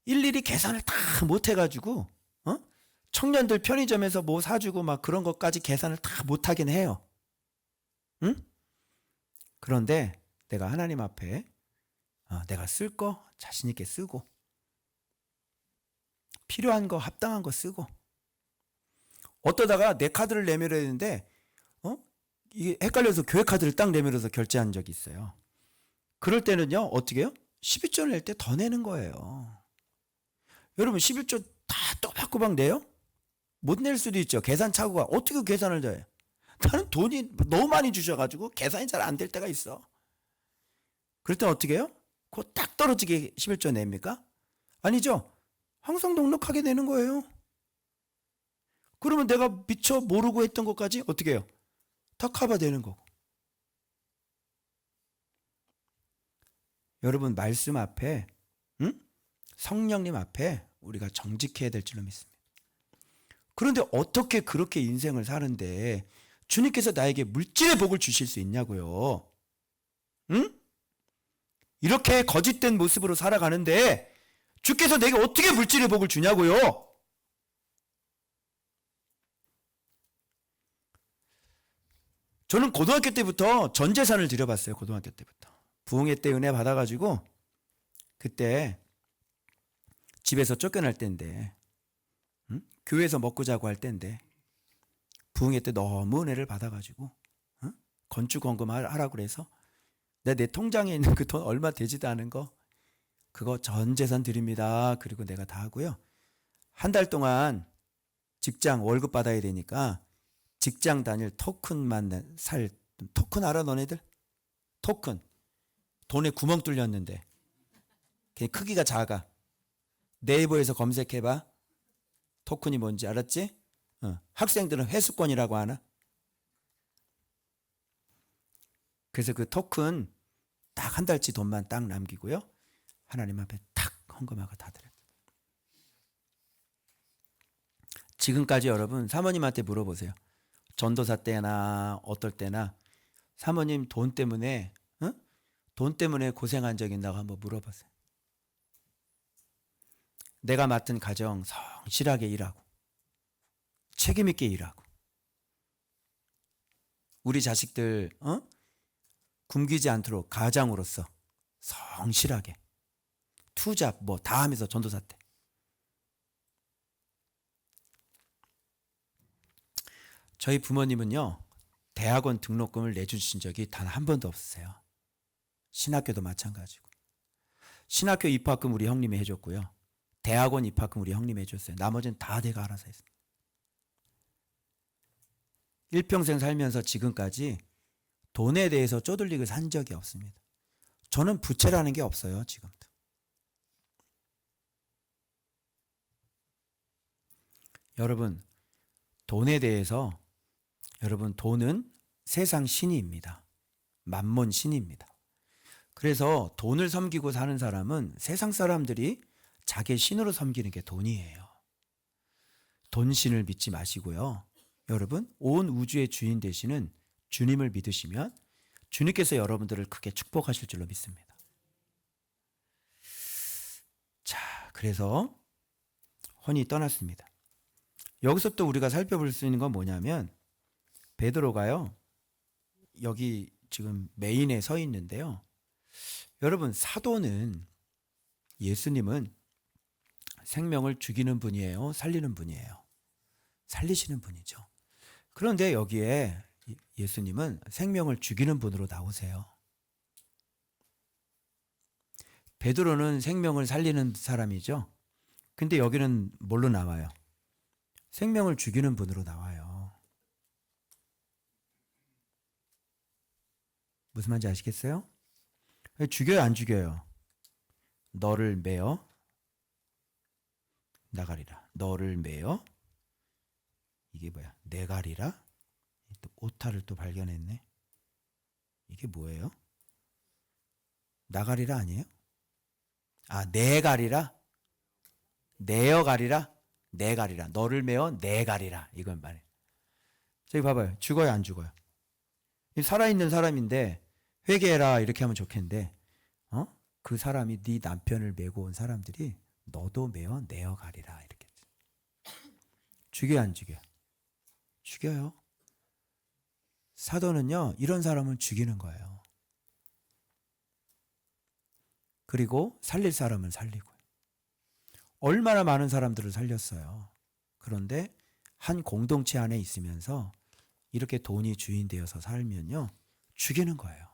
일일이 계산을 다 못해가지고 청년들 편의점에서 뭐 사주고 막 그런 것까지 계산을 다 못하긴 해요. 응? 그런데 내가 하나님 앞에 내가 쓸 거 자신 있게 쓰고 필요한 거 합당한 거 쓰고 어떠다가 내 카드를 내밀어야 되는데 이게 헷갈려서 교회 카드를 딱 내밀어서 결제한 적이 있어요. 그럴 때는요 어떻게 해요? 11조를 낼 때 더 내는 거예요. 여러분 11조 다 또박또박 내요? 못 낼 수도 있죠. 계산 착오가 어떻게 계산을 돼? 나는 돈이 너무 많이 주셔가지고 계산이 잘 안 될 때가 있어. 그럴 땐 어떻게 해요? 그거 딱 떨어지게 11조 냅니까? 아니죠. 항상 넉넉하게 내는 거예요. 그러면 내가 미처 모르고 했던 것까지 어떻게 해요? 다 커버되는 거고. 여러분 말씀 앞에 성령님 앞에 우리가 정직해야 될 줄로 믿습니다. 그런데 어떻게 그렇게 인생을 사는데 주님께서 나에게 물질의 복을 주실 수 있냐고요. 응? 이렇게 거짓된 모습으로 살아가는데 주께서 내게 어떻게 물질의 복을 주냐고요. 저는 고등학교 때부터 전 재산을 들여봤어요. 고등학교 때부터. 부흥회 때 은혜 받아가지고 그때 집에서 쫓겨날 때인데 교회에서 먹고 자고 할 때인데 부흥회 때 너무 은혜를 받아가지고 건축 헌금 하라고 그래서 내 통장에 있는 그 돈 얼마 되지도 않은 거 그거 전 재산 드립니다. 그리고 내가 다 하고요. 한 달 동안 직장 월급 받아야 되니까 직장 다닐 토큰만 살 토큰 알아 너네들? 토큰 돈에 구멍 뚫렸는데 크기가 작아. 네이버에서 검색해봐. 토큰이 뭔지 알았지? 학생들은 회수권이라고 하나? 그래서 그 토큰 딱 한 달치 돈만 딱 남기고요. 하나님 앞에 탁 헌금하고 다 드려요. 지금까지 여러분 사모님한테 물어보세요. 전도사 때나 어떨 때나 사모님 돈 때문에 돈 때문에 고생한 적 있나고 한번 물어보세요. 내가 맡은 가정 성실하게 일하고 책임 있게 일하고 우리 자식들 굶기지 않도록 가장으로서 성실하게 투잡 뭐 다 하면서 전도사 때 저희 부모님은요 대학원 등록금을 내주신 적이 단 한 번도 없으세요. 신학교도 마찬가지고 신학교 입학금 우리 형님이 해줬고요. 대학원 입학금 우리 형님이 해줬어요. 나머지는 다 내가 알아서 했어요. 일평생 살면서 지금까지 돈에 대해서 쪼들리고 산 적이 없습니다. 저는 부채라는 게 없어요. 지금도. 여러분 돈에 대해서 여러분 돈은 세상 신이입니다. 만몬 신입니다. 그래서 돈을 섬기고 사는 사람은 세상 사람들이 자기 신으로 섬기는 게 돈이에요. 돈신을 믿지 마시고요. 여러분 온 우주의 주인 되시는 주님을 믿으시면 주님께서 여러분들을 크게 축복하실 줄로 믿습니다. 자, 그래서 혼이 떠났습니다. 여기서 또 우리가 살펴볼 수 있는 건 뭐냐면 베드로가요. 여기 지금 메인에 서 있는데요. 여러분 사도는 예수님은 생명을 죽이는 분이에요? 살리는 분이에요? 살리시는 분이죠. 그런데 여기에 예수님은 생명을 죽이는 분으로 나오세요. 베드로는 생명을 살리는 사람이죠. 근데 여기는 뭘로 나와요? 생명을 죽이는 분으로 나와요. 무슨 말인지 아시겠어요? 죽여요, 안 죽여요? 너를 매어 나가리라. 너를 매어 이게 뭐야? 내가리라? 또 오타를 또 발견했네. 이게 뭐예요? 나가리라 아니에요? 아, 내가리라? 내어가리라? 내가리라. 너를 매어 내가리라. 이건 말이에요. 저기 봐봐요. 죽어요, 안 죽어요? 살아있는 사람인데 회개해라 이렇게 하면 좋겠는데 그 사람이 네 남편을 메고 온 사람들이 너도 메어 내어 가리라. 이렇게. 죽여 안 죽여? 죽여요. 사도는요, 이런 사람을 죽이는 거예요. 그리고 살릴 사람은 살리고요. 얼마나 많은 사람들을 살렸어요. 그런데 한 공동체 안에 있으면서 이렇게 돈이 주인 되어서 살면요, 죽이는 거예요.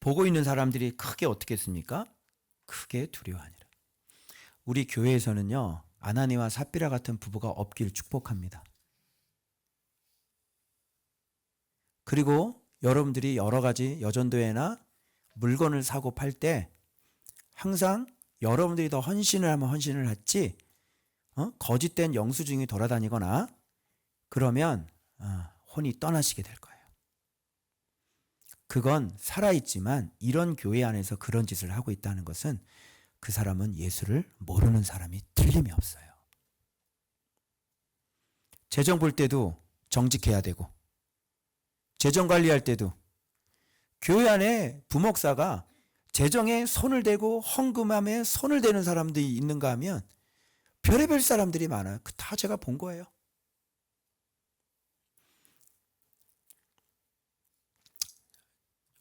보고 있는 사람들이 크게 어떻게 했습니까? 크게 두려워하니라. 우리 교회에서는요, 아나니와 삽비라 같은 부부가 없기를 축복합니다. 그리고 여러분들이 여러 가지 여전도회나 물건을 사고 팔 때 항상 여러분들이 더 헌신을 하면 헌신을 했지, 거짓된 영수증이 돌아다니거나 그러면 혼이 떠나시게 될 거예요. 그건 살아있지만 이런 교회 안에서 그런 짓을 하고 있다는 것은 그 사람은 예수를 모르는 사람이 틀림이 없어요. 재정 볼 때도 정직해야 되고, 재정 관리할 때도 교회 안에 부목사가 재정에 손을 대고 헌금함에 손을 대는 사람들이 있는가 하면 별의별 사람들이 많아요. 그 다 제가 본 거예요.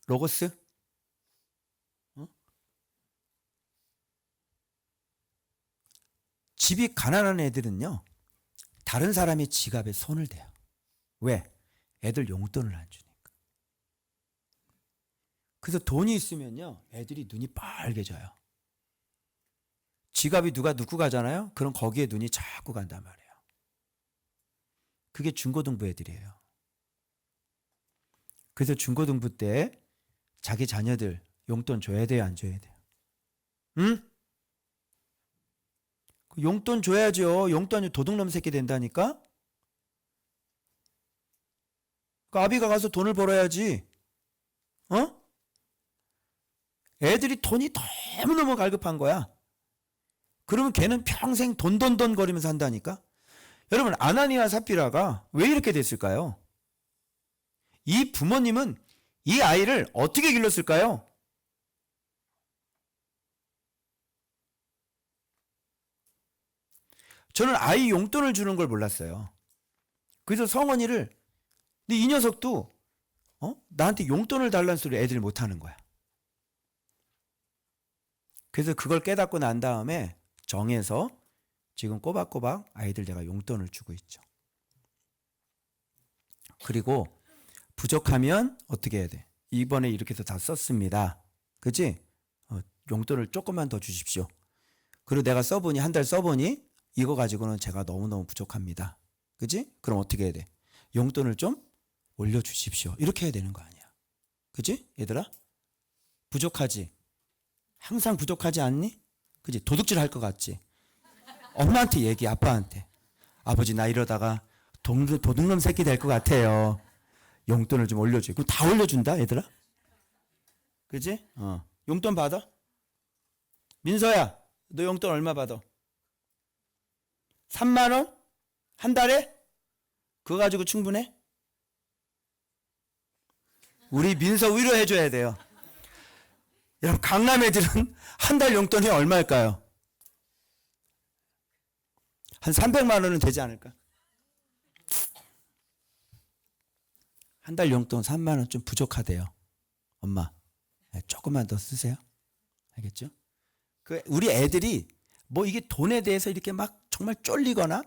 로고스? 집이 가난한 애들은요, 다른 사람의 지갑에 손을 대요. 왜? 애들 용돈을 안 주니까. 그래서 돈이 있으면요, 애들이 눈이 빨개져요. 지갑이 누가 눕고 가잖아요? 그럼 거기에 눈이 자꾸 간단 말이에요. 그게 중고등부 애들이에요. 그래서 중고등부 때 자기 자녀들 용돈 줘야 돼요, 안 줘야 돼요? 응? 용돈 줘야죠. 용돈이 도둑놈 새끼 된다니까? 그 아비가 가서 돈을 벌어야지. 애들이 돈이 너무너무 갈급한 거야. 그러면 걔는 평생 돈 거리면서 한다니까? 여러분, 아나니아 삽비라가 왜 이렇게 됐을까요? 이 부모님은 이 아이를 어떻게 길렀을까요? 저는 아이 용돈을 주는 걸 몰랐어요. 그래서 성원이를, 근데 이 녀석도 나한테 용돈을 달라는 소리 애들이 못하는 거야. 그래서 그걸 깨닫고 난 다음에 정해서 지금 꼬박꼬박 아이들 제가 용돈을 주고 있죠. 그리고 부족하면 어떻게 해야 돼? 이번에 이렇게 해서 다 썼습니다. 그치? 용돈을 조금만 더 주십시오. 그리고 내가 써보니, 한 달 써보니 이거 가지고는 제가 너무너무 부족합니다. 그치? 그럼 어떻게 해야 돼? 용돈을 좀 올려주십시오. 이렇게 해야 되는 거 아니야. 그치? 얘들아? 부족하지? 항상 부족하지 않니? 그치? 도둑질 할 것 같지? 엄마한테 얘기해, 아빠한테. 아버지, 나 이러다가 도둑놈 새끼 될 것 같아요. 용돈을 좀 올려줘. 그럼 다 올려준다, 얘들아? 그치? 용돈 받아? 민서야, 너 용돈 얼마 받아? 3만 원? 한 달에? 그거 가지고 충분해? 우리 민서 위로해줘야 돼요. 여러분, 강남 애들은 한 달 용돈이 얼마일까요? 한 300만 원은 되지 않을까? 한 달 용돈 3만 원 좀 부족하대요. 엄마, 조금만 더 쓰세요. 알겠죠? 우리 애들이 뭐 이게 돈에 대해서 이렇게 막 정말 쫄리거나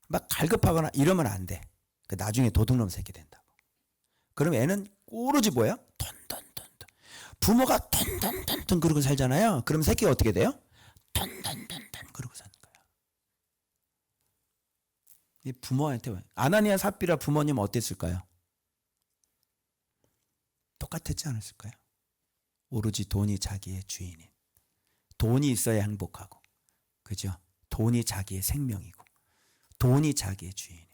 막 갈급하거나 이러면 안 돼. 나중에 도둑놈 새끼 된다고. 그럼 애는 오로지 뭐야? 돈. 부모가 돈 그러고 살잖아요. 그럼 새끼가 어떻게 돼요? 돈 그러고 사는 거야. 이 부모한테 아나니아 삽비라 부모님 어땠을까요? 똑같았지 않았을까요? 오로지 돈이 자기의 주인인. 돈이 있어야 행복하고, 그죠? 돈이 자기의 생명이고, 돈이 자기의 주인인.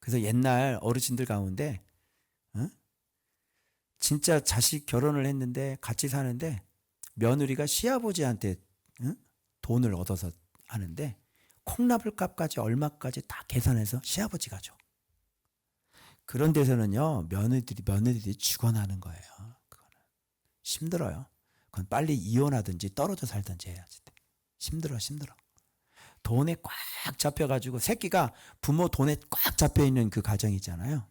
그래서 옛날 어르신들 가운데 진짜 자식 결혼을 했는데 같이 사는데 며느리가 시아버지한테 돈을 얻어서 하는데 콩나물 값까지 얼마까지 다 계산해서 시아버지가 줘. 그런 데서는요, 며느리들이 죽어나는 거예요. 그거는. 힘들어요. 그건 빨리 이혼하든지 떨어져 살든지 해야지. 힘들어. 돈에 꽉 잡혀가지고 새끼가 부모 돈에 꽉 잡혀있는 그 가정 있잖아요.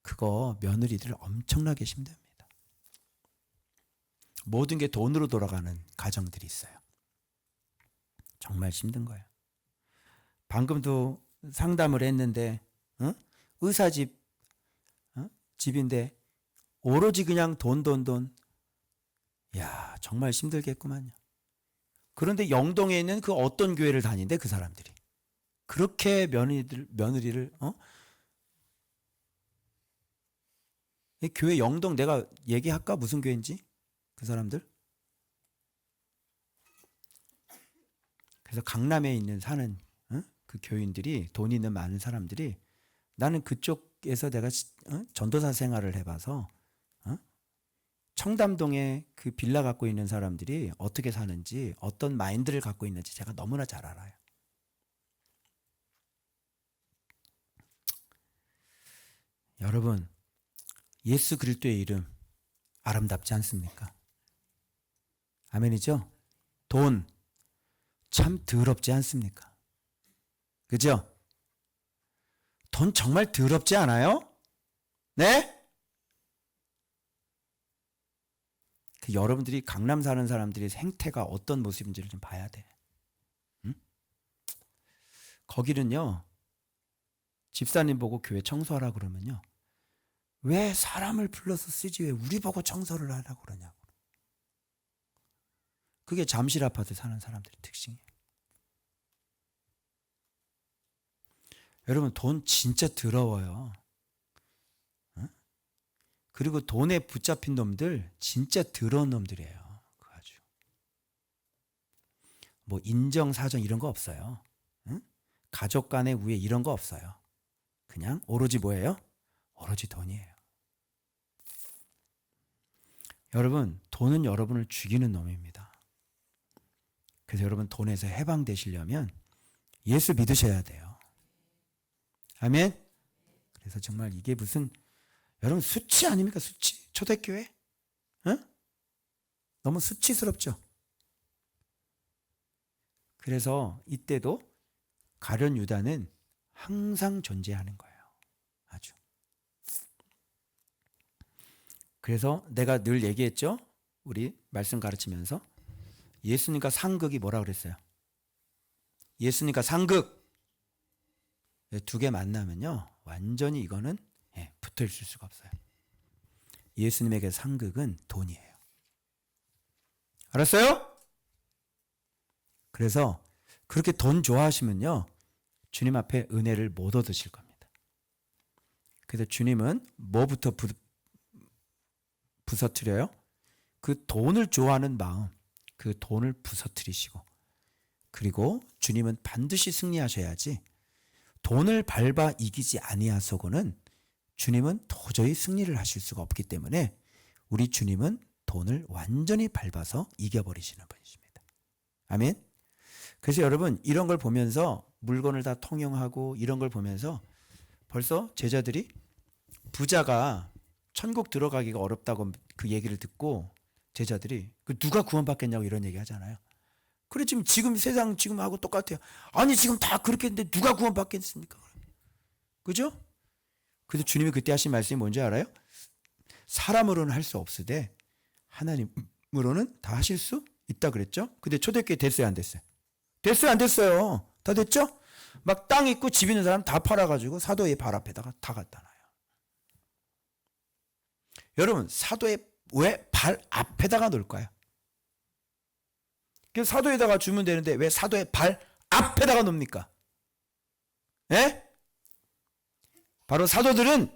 그거 며느리들 엄청나게 힘듭니다. 모든 게 돈으로 돌아가는 가정들이 있어요. 정말 힘든 거예요. 방금도 상담을 했는데 의사 집인데 오로지 그냥 돈. 야, 정말 힘들겠구만요. 그런데 영동에 있는 그 어떤 교회를 다니는데 그 사람들이 그렇게 며느리를 이 교회 영동 내가 얘기할까? 무슨 교회인지? 그 사람들? 그래서 강남에 있는 사는 그 교인들이 돈 있는 많은 사람들이 나는 그쪽에서 내가 전도사 생활을 해봐서 청담동에 그 빌라 갖고 있는 사람들이 어떻게 사는지 어떤 마인드를 갖고 있는지 제가 너무나 잘 알아요. 여러분, 예수 그리스도의 이름 아름답지 않습니까? 아멘이죠? 돈 참 더럽지 않습니까? 그죠? 돈 정말 더럽지 않아요? 네? 그 여러분들이 강남 사는 사람들의 행태가 어떤 모습인지를 좀 봐야 돼. 응? 거기는요, 집사님 보고 교회 청소하라 그러면요, 왜 사람을 불러서 쓰지 왜 우리 보고 청소를 하라고 그러냐고. 그게 잠실 아파트 사는 사람들의 특징이에요. 여러분, 돈 진짜 더러워요. 그리고 돈에 붙잡힌 놈들 진짜 더러운 놈들이에요. 그거 아주. 뭐 인정사정 이런 거 없어요. 응? 가족 간의 우애 이런 거 없어요. 그냥 오로지 뭐예요? 오로지 돈이에요. 여러분, 돈은 여러분을 죽이는 놈입니다. 그래서 여러분 돈에서 해방되시려면 예수 믿으셔야 돼요. 아멘? 그래서 정말 이게 무슨 여러분 수치 아닙니까? 수치. 초대교회? 응? 너무 수치스럽죠? 그래서 이때도 가룟 유다는 항상 존재하는 거예요. 아주. 그래서 내가 늘 얘기했죠? 우리 말씀 가르치면서 예수님과 상극이 뭐라 그랬어요? 예수님과 상극 두 개 만나면요 완전히 이거는 붙어 있을 수가 없어요. 예수님에게 상극은 돈이에요. 알았어요? 그래서 그렇게 돈 좋아하시면요 주님 앞에 은혜를 못 얻으실 겁니다. 그래서 주님은 뭐부터 부서뜨려요? 그 돈을 좋아하는 마음, 그 돈을 부서뜨리시고, 그리고 주님은 반드시 승리하셔야지 돈을 밟아 이기지 아니하소고는 주님은 도저히 승리를 하실 수가 없기 때문에 우리 주님은 돈을 완전히 밟아서 이겨버리시는 분이십니다. 아멘. 그래서 여러분 이런 걸 보면서 물건을 다 통용하고 이런 걸 보면서 벌써 제자들이 부자가 천국 들어가기가 어렵다고 그 얘기를 듣고 제자들이 그 누가 구원받겠냐고 이런 얘기 하잖아요. 그래 지금 세상 지금 하고 똑같아요. 아니 지금 다 그렇게 했는데 누가 구원받겠습니까? 그죠? 그래서 주님이 그때 하신 말씀이 뭔지 알아요? 사람으로는 할 수 없으되 하나님으로는 다 하실 수 있다 그랬죠? 근데 초대교회 됐어요 안 됐어요? 됐어요 안 됐어요? 다 됐죠? 막 땅 있고 집 있는 사람 다 팔아가지고 사도의 발 앞에다가 다 갖다 놔요. 여러분 사도의 왜 발 앞에다가 놓을까요? 사도에다가 주면 되는데 왜 사도의 발 앞에다가 놓습니까? 예? 바로 사도들은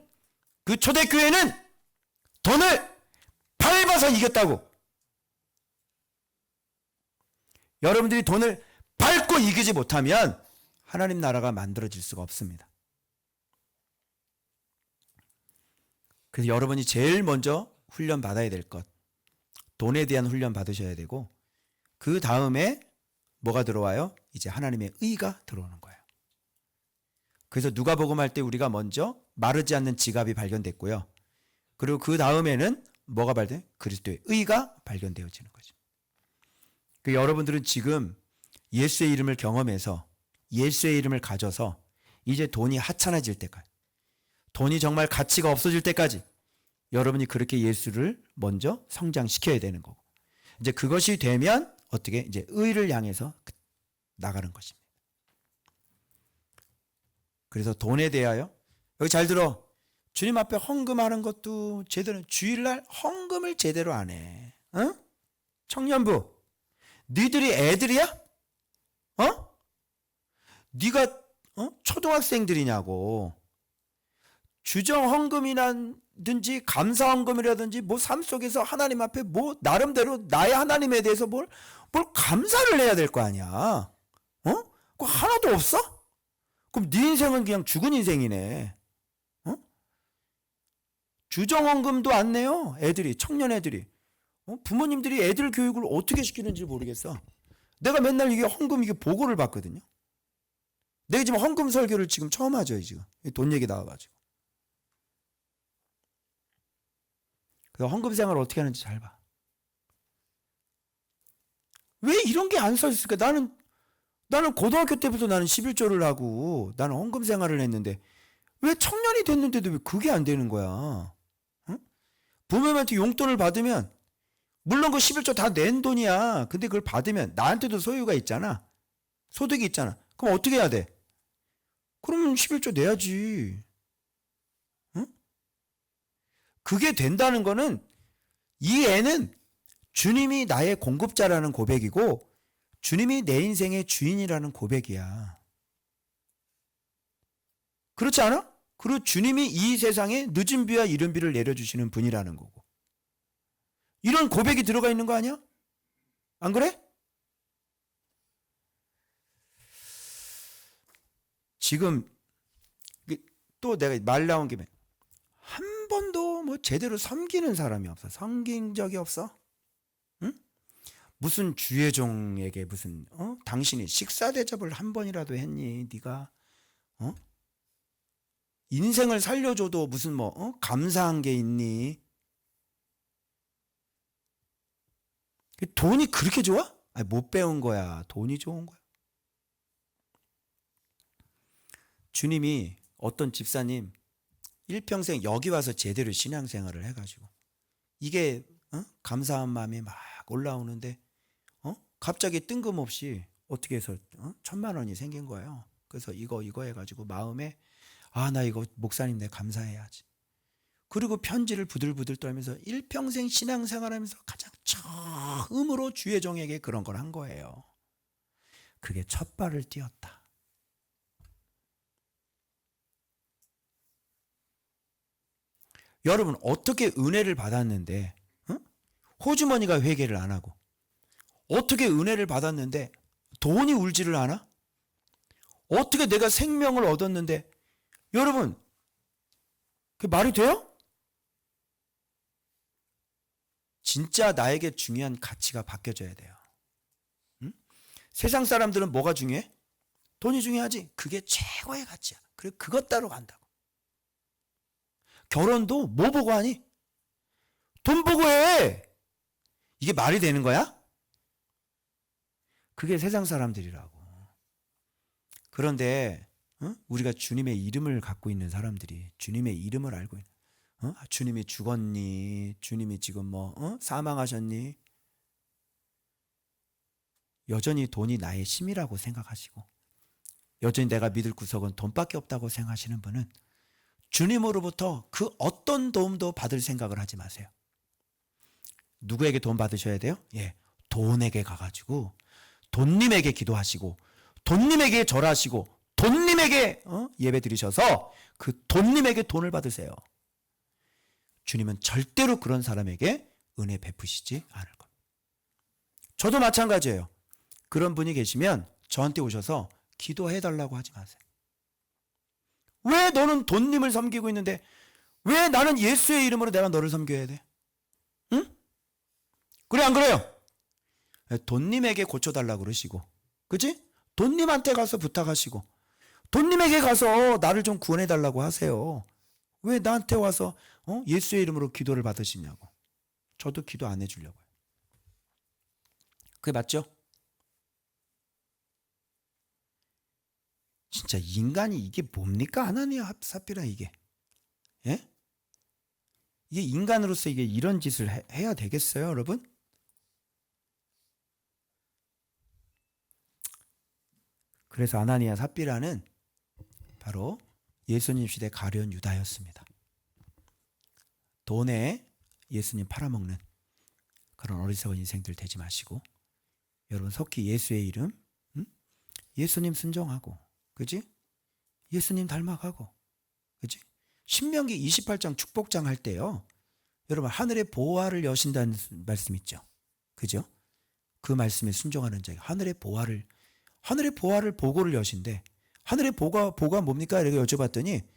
그 초대교회는 돈을 밟아서 이겼다고. 여러분들이 돈을 밟고 이기지 못하면 하나님 나라가 만들어질 수가 없습니다. 그래서 여러분이 제일 먼저 훈련 받아야 될 것, 돈에 대한 훈련 받으셔야 되고 그 다음에 뭐가 들어와요? 이제 하나님의 의가 들어오는 거예요. 그래서 누가복음 할 때 우리가 먼저 마르지 않는 지갑이 발견됐고요. 그리고 그 다음에는 뭐가 발견돼? 그리스도의 의가 발견되어지는 거죠. 그 여러분들은 지금 예수의 이름을 경험해서 예수의 이름을 가져서 이제 돈이 하찮아질 때까지, 돈이 정말 가치가 없어질 때까지 여러분이 그렇게 예수를 먼저 성장시켜야 되는 거고, 이제 그것이 되면 어떻게 이제 의를 향해서 나가는 것입니다. 그래서 돈에 대하여 여기 잘 들어. 주님 앞에 헌금하는 것도 제대로, 주일날 헌금을 제대로 안 해. 어? 청년부, 니들이 애들이야? 어? 네가 초등학생들이냐고. 주정 헌금이라든지 감사 헌금이라든지 뭐 삶 속에서 하나님 앞에 뭐 나름대로 나의 하나님에 대해서 뭘 감사를 해야 될 거 아니야. 어? 그거 하나도 없어? 그럼 네 인생은 그냥 죽은 인생이네. 어? 주정 헌금도 안 내요. 애들이, 청년 애들이. 부모님들이 애들 교육을 어떻게 시키는지 모르겠어. 내가 맨날 이게 헌금 이게 보고를 받거든요. 내가 지금 헌금 설교를 지금 처음 하죠, 지금. 돈 얘기 나와가지고. 그 헌금 생활을 어떻게 하는지 잘 봐. 왜 이런 게 안 써 있을까? 나는 고등학교 때부터 나는 11조를 하고 나는 헌금 생활을 했는데 왜 청년이 됐는데도 왜 그게 안 되는 거야? 응? 부모님한테 용돈을 받으면 물론 그 11조 다 낸 돈이야. 근데 그걸 받으면 나한테도 소유가 있잖아. 소득이 있잖아. 그럼 어떻게 해야 돼? 그러면 11조 내야지. 응? 그게 된다는 거는 이 애는 주님이 나의 공급자라는 고백이고 주님이 내 인생의 주인이라는 고백이야. 그렇지 않아? 그리고 주님이 이 세상에 늦은 비와 이른 비를 내려주시는 분이라는 거고. 이런 고백이 들어가 있는 거 아니야? 안 그래? 지금 또 내가 말 나온 김에 한 번도 뭐 제대로 섬기는 사람이 없어. 섬긴 적이 없어. 응? 무슨 주의 종에게 무슨 당신이 식사 대접을 한 번이라도 했니? 네가 인생을 살려줘도 무슨 감사한 게 있니? 돈이 그렇게 좋아? 아니, 못 배운 거야. 돈이 좋은 거야. 주님이 어떤 집사님 일평생 여기 와서 제대로 신앙생활을 해가지고 이게 감사한 마음이 막 올라오는데 갑자기 뜬금없이 어떻게 해서 1,000,000원이 생긴 거예요. 그래서 이거 해가지고 마음에 나 이거 목사님 내가 감사해야지. 그리고 편지를 부들부들 떨면서 일평생 신앙생활하면서 가장 처음으로 주의 종에게 그런 걸 한 거예요. 그게 첫 발을 띄었다. 여러분 어떻게 은혜를 받았는데 호주머니가 회개를 안 하고 어떻게 은혜를 받았는데 돈이 울지를 않아? 어떻게 내가 생명을 얻었는데 여러분 그게 말이 돼요? 진짜 나에게 중요한 가치가 바뀌어져야 돼요. 응? 세상 사람들은 뭐가 중요해? 돈이 중요하지. 그게 최고의 가치야. 그리고 그것 따로 간다고. 결혼도 뭐 보고 하니? 돈 보고 해. 이게 말이 되는 거야? 그게 세상 사람들이라고. 그런데 우리가 주님의 이름을 갖고 있는 사람들이 주님의 이름을 알고 있는 주님이 죽었니? 주님이 지금 사망하셨니? 여전히 돈이 나의 힘이라고 생각하시고 여전히 내가 믿을 구석은 돈밖에 없다고 생각하시는 분은 주님으로부터 그 어떤 도움도 받을 생각을 하지 마세요. 누구에게 도움 받으셔야 돼요? 예, 돈에게 가가지고 돈님에게 기도하시고 돈님에게 절하시고 돈님에게 예배 드리셔서 그 돈님에게 돈을 받으세요. 주님은 절대로 그런 사람에게 은혜 베푸시지 않을 겁니다. 저도 마찬가지예요. 그런 분이 계시면 저한테 오셔서 기도해달라고 하지 마세요. 왜 너는 돈님을 섬기고 있는데 왜 나는 예수의 이름으로 내가 너를 섬겨야 돼? 응? 그래 안 그래요? 돈님에게 고쳐달라고 그러시고 그치? 돈님한테 가서 부탁하시고 돈님에게 가서 나를 좀 구원해달라고 하세요. 왜 나한테 와서 예수의 이름으로 기도를 받으시냐고. 저도 기도 안 해주려고요. 그게 맞죠? 진짜 인간이 이게 뭡니까? 하나니아 삽비라 이게. 예? 이게 인간으로서 이게 이런 짓을 해야 되겠어요, 여러분? 그래서 아나니아 삽비라는 바로 예수님 시대 가룟 유다였습니다. 돈에 예수님 팔아먹는 그런 어리석은 인생들 되지 마시고 여러분 속히 예수의 이름, 예수님 순종하고, 그지? 예수님 닮아가고, 그지? 신명기 28장 축복장 할 때요. 여러분 하늘의 보화를 여신다는 말씀 있죠. 그죠? 그 말씀에 순종하는 자가 하늘의 보화를 보고를 여신대. 하늘의 보가 뭡니까? 이렇게 여쭤봤더니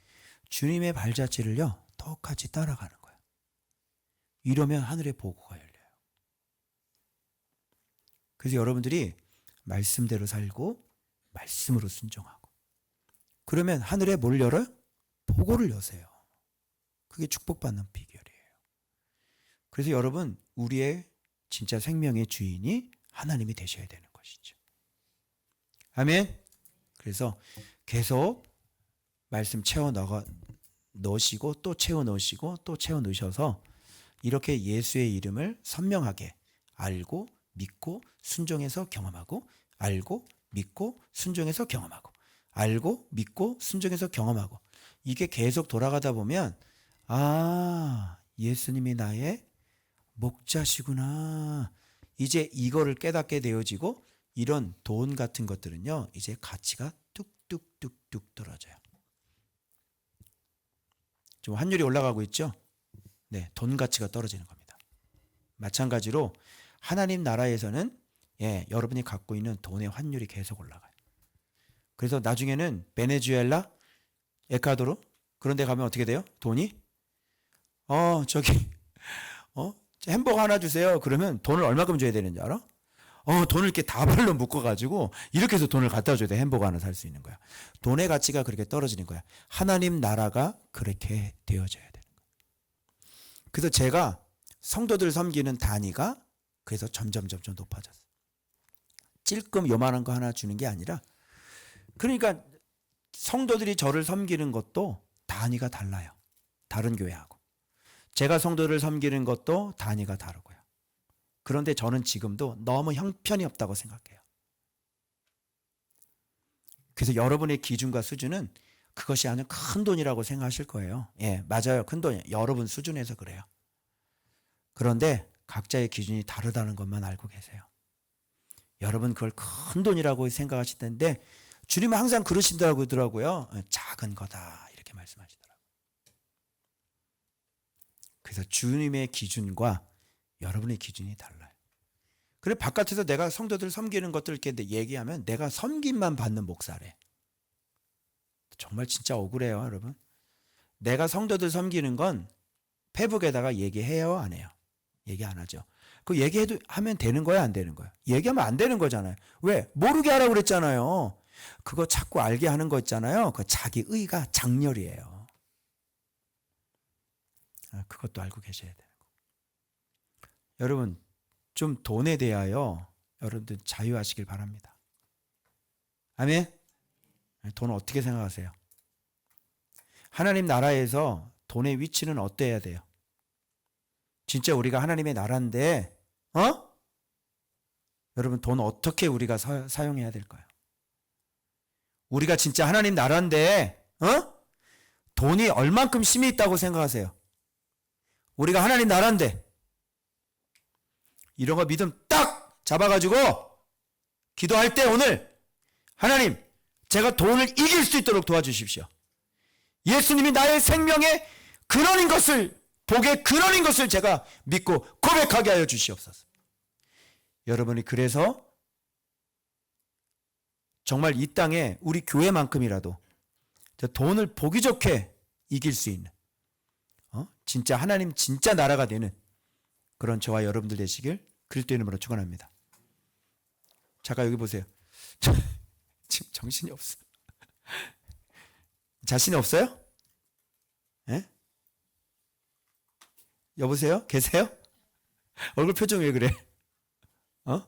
주님의 발자취를요. 똑같이 따라가는 거야. 이러면 하늘의 보고가 열려요. 그래서 여러분들이 말씀대로 살고 말씀으로 순종하고 그러면 하늘에 뭘 열어요? 보고를 여세요. 그게 축복받는 비결이에요. 그래서 여러분 우리의 진짜 생명의 주인이 하나님이 되셔야 되는 것이죠. 아멘. 그래서 계속 말씀 채워 넣으시고 또 채워 넣으시고 또 채워 넣으셔서 이렇게 예수의 이름을 선명하게 알고 믿고 순종해서 경험하고 알고 믿고 순종해서 경험하고 알고 믿고 순종해서 경험하고 이게 계속 돌아가다 보면 아 예수님이 나의 목자시구나. 이제 이거를 깨닫게 되어지고 이런 돈 같은 것들은요. 이제 가치가 뚝뚝뚝뚝 떨어져요. 지금 환율이 올라가고 있죠. 네, 돈 가치가 떨어지는 겁니다. 마찬가지로 하나님 나라에서는 여러분이 갖고 있는 돈의 환율이 계속 올라가요. 그래서 나중에는 베네수엘라, 에콰도르 그런 데 가면 어떻게 돼요? 돈이 저기 햄버거 하나 주세요. 그러면 돈을 얼마큼 줘야 되는지 알아? 돈을 이렇게 다발로 묶어가지고 이렇게 해서 돈을 갖다 줘야 돼. 햄버거 하나 살 수 있는 거야. 돈의 가치가 그렇게 떨어지는 거야. 하나님 나라가 그렇게 되어져야 되는 거야. 그래서 제가 성도들 섬기는 단위가 그래서 점점 높아졌어. 찔끔 요만한 거 하나 주는 게 아니라 그러니까 성도들이 저를 섬기는 것도 단위가 달라요. 다른 교회하고. 제가 성도를 섬기는 것도 단위가 다르고요. 그런데 저는 지금도 너무 형편이 없다고 생각해요. 그래서 여러분의 기준과 수준은 그것이 아주 큰 돈이라고 생각하실 거예요. 예, 맞아요. 큰 돈이에요. 여러분 수준에서 그래요. 그런데 각자의 기준이 다르다는 것만 알고 계세요. 여러분 그걸 큰 돈이라고 생각하실 텐데 주님은 항상 그러시더라고요. 작은 거다 이렇게 말씀하시더라고요. 그래서 주님의 기준과 여러분의 기준이 달라요. 그래 바깥에서 내가 성도들 섬기는 것들 이렇게 얘기하면 내가 섬김만 받는 목사래. 정말 진짜 억울해요, 여러분. 내가 성도들 섬기는 건 페북에다가 얘기해요, 안 해요? 얘기 안 하죠. 그 얘기해도 하면 되는 거야, 안 되는 거야? 얘기하면 안 되는 거잖아요. 왜? 모르게 하라고 그랬잖아요. 그거 자꾸 알게 하는 거 있잖아요. 그 자기 의가 장렬이에요. 그것도 알고 계셔야 되는 거. 여러분, 좀 돈에 대하여 여러분들 자유하시길 바랍니다. 아멘? 돈 어떻게 생각하세요? 하나님 나라에서 돈의 위치는 어때야 돼요? 진짜 우리가 하나님의 나라인데, 여러분 돈 어떻게 우리가 사용해야 될까요? 우리가 진짜 하나님 나라인데, 돈이 얼만큼 힘이 있다고 생각하세요? 우리가 하나님 나라인데, 이런 거 믿음 딱 잡아가지고, 기도할 때 오늘, 하나님, 제가 돈을 이길 수 있도록 도와주십시오. 예수님이 나의 생명의 근원인 것을, 복의 근원인 것을 제가 믿고 고백하게 하여 주시옵소서. 여러분이 그래서 정말 이 땅에 우리 교회만큼이라도 돈을 보기 좋게 이길 수 있는 진짜 하나님 진짜 나라가 되는 그런 저와 여러분들 되시길 그리스도 이름으로 축원합니다. 잠깐 여기 보세요. 지금 정신이 없어. 자신이 없어요? 예? 여보세요? 계세요? 얼굴 표정 왜 그래? 어?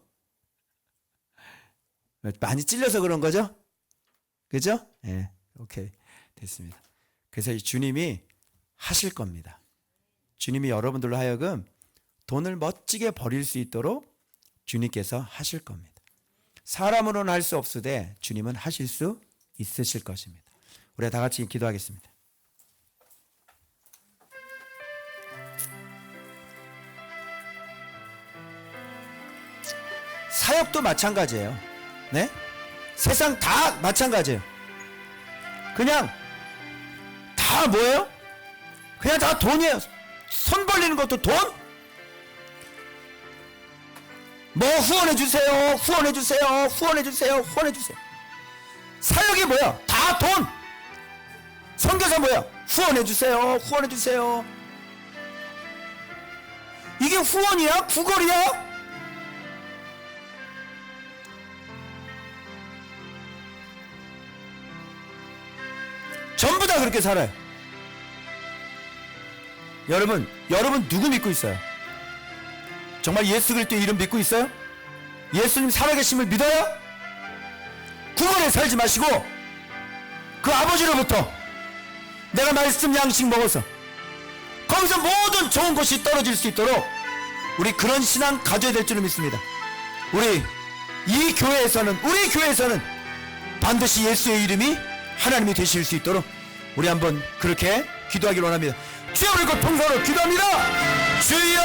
많이 찔려서 그런 거죠? 그죠? 예. 네, 오케이. 됐습니다. 그래서 이 주님이 하실 겁니다. 주님이 여러분들로 하여금 돈을 멋지게 버릴 수 있도록 주님께서 하실 겁니다. 사람으로는 할 수 없으되 주님은 하실 수 있으실 것입니다. 우리가 다 같이 기도하겠습니다. 사역도 마찬가지예요. 네? 세상 다 마찬가지예요. 그냥 다 뭐예요? 그냥 다 돈이에요. 손 벌리는 것도 돈? 뭐 후원해주세요, 후원해주세요, 후원해주세요, 후원해주세요. 사역이 뭐야? 다 돈. 선교사 뭐야? 후원해주세요, 후원해주세요. 이게 후원이야? 구걸이야? 전부 다 그렇게 살아요. 여러분 누구 믿고 있어요? 정말 예수 그리스도의 이름 믿고 있어요? 예수님 살아계심을 믿어요? 구걸에 살지 마시고 그 아버지로부터 내가 말씀 양식 먹어서 거기서 모든 좋은 것이 떨어질 수 있도록 우리 그런 신앙 가져야 될 줄을 믿습니다. 우리 교회에서는 반드시 예수의 이름이 하나님이 되실 수 있도록 우리 한번 그렇게 기도하기를 원합니다. 주여, 우리 곧 통성으로 기도합니다. 주여!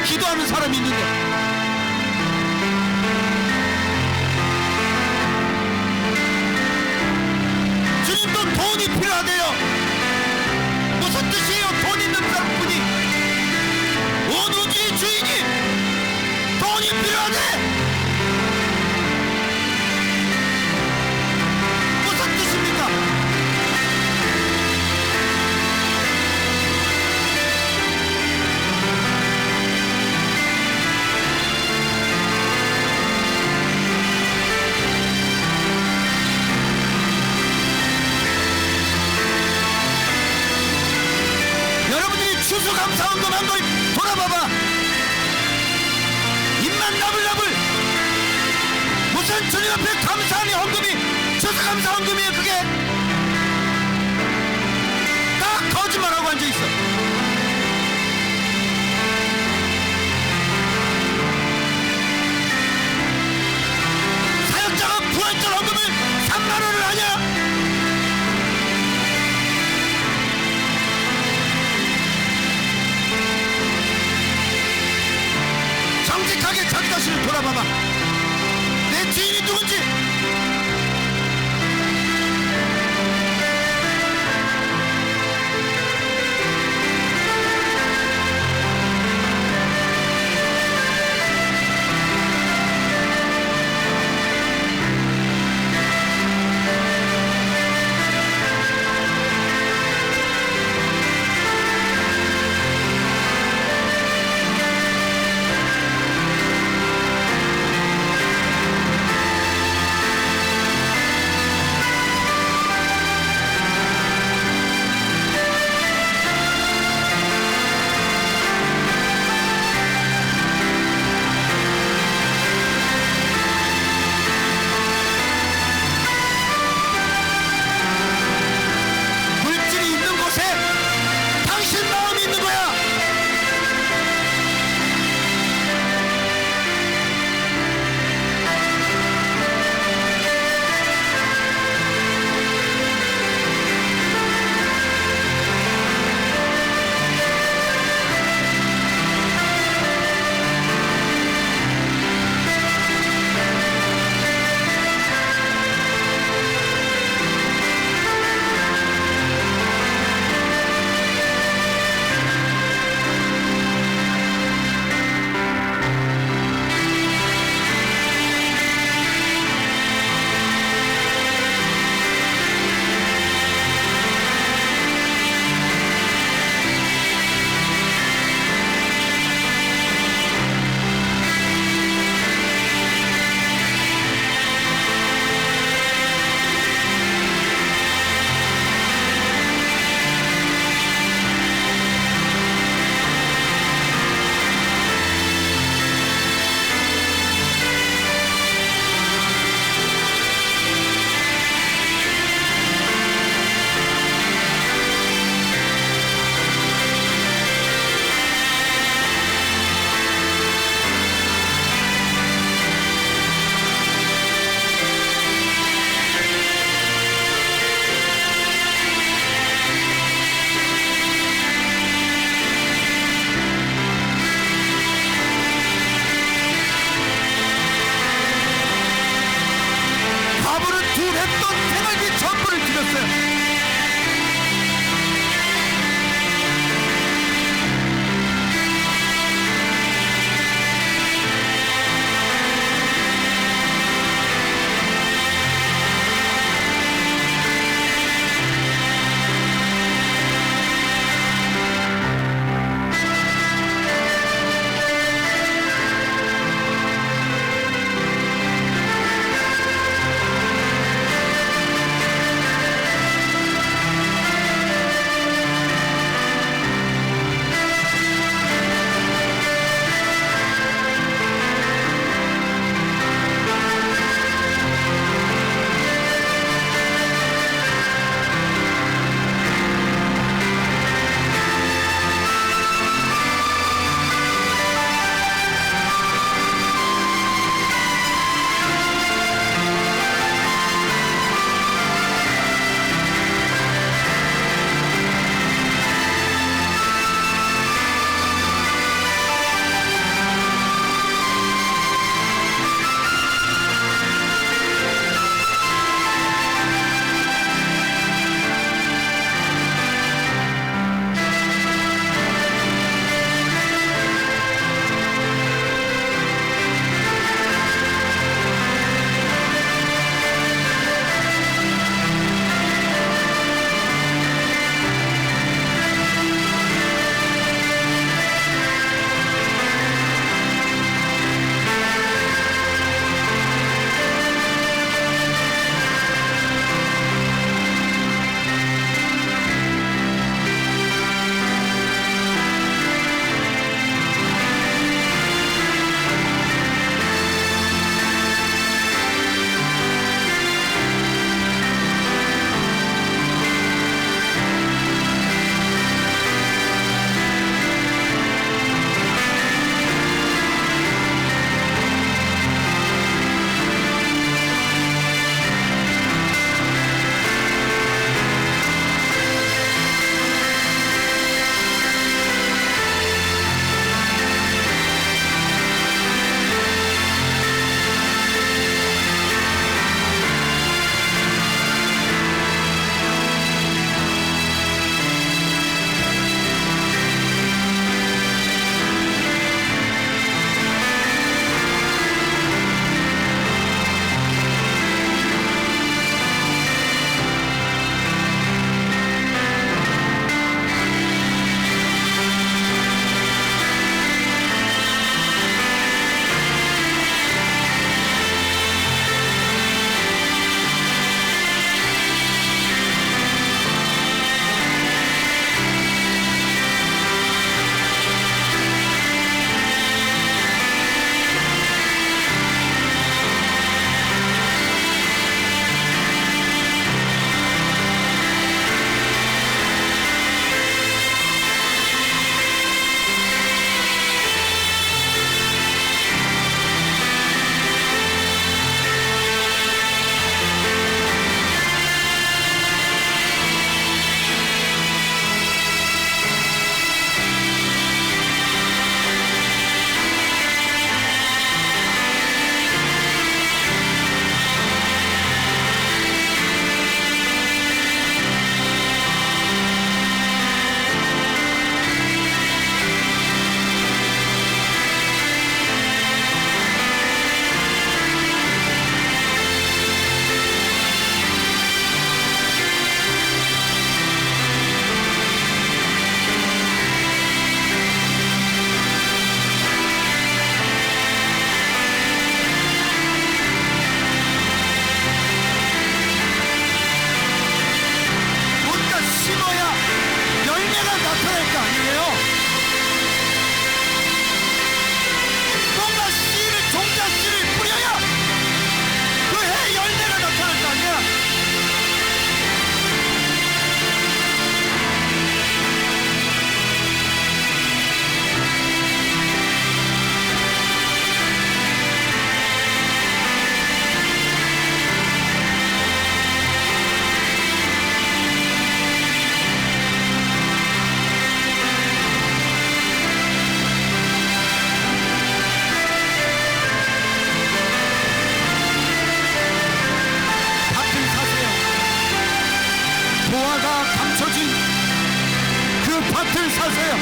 기도하는 사람이 있는데 주님도 돈이 필요하대요. 무슨 뜻이에요? 돈 있는 사람뿐이 온 우주의 주인이 돈이 필요하대. 추수감사 헌금한 걸 돌아봐봐. 입만 나불나불. 무슨 주님 앞에 감사하는 헌금이 추수감사 헌금이에요. 그게 다 거짓말하고 앉아있어. 사역자가 부활절 헌금을 3만 원을 하냐? 정직하게 자기 자신을 돌아봐봐. 내 주인이 누군지. 나타날 거 아니에요. 뭔가 씨를, 종자 씨를 뿌려야 그 해 열매가 나타날 거 아니야. 밭을 사세요. 보화가 감춰진 그 밭을 사세요.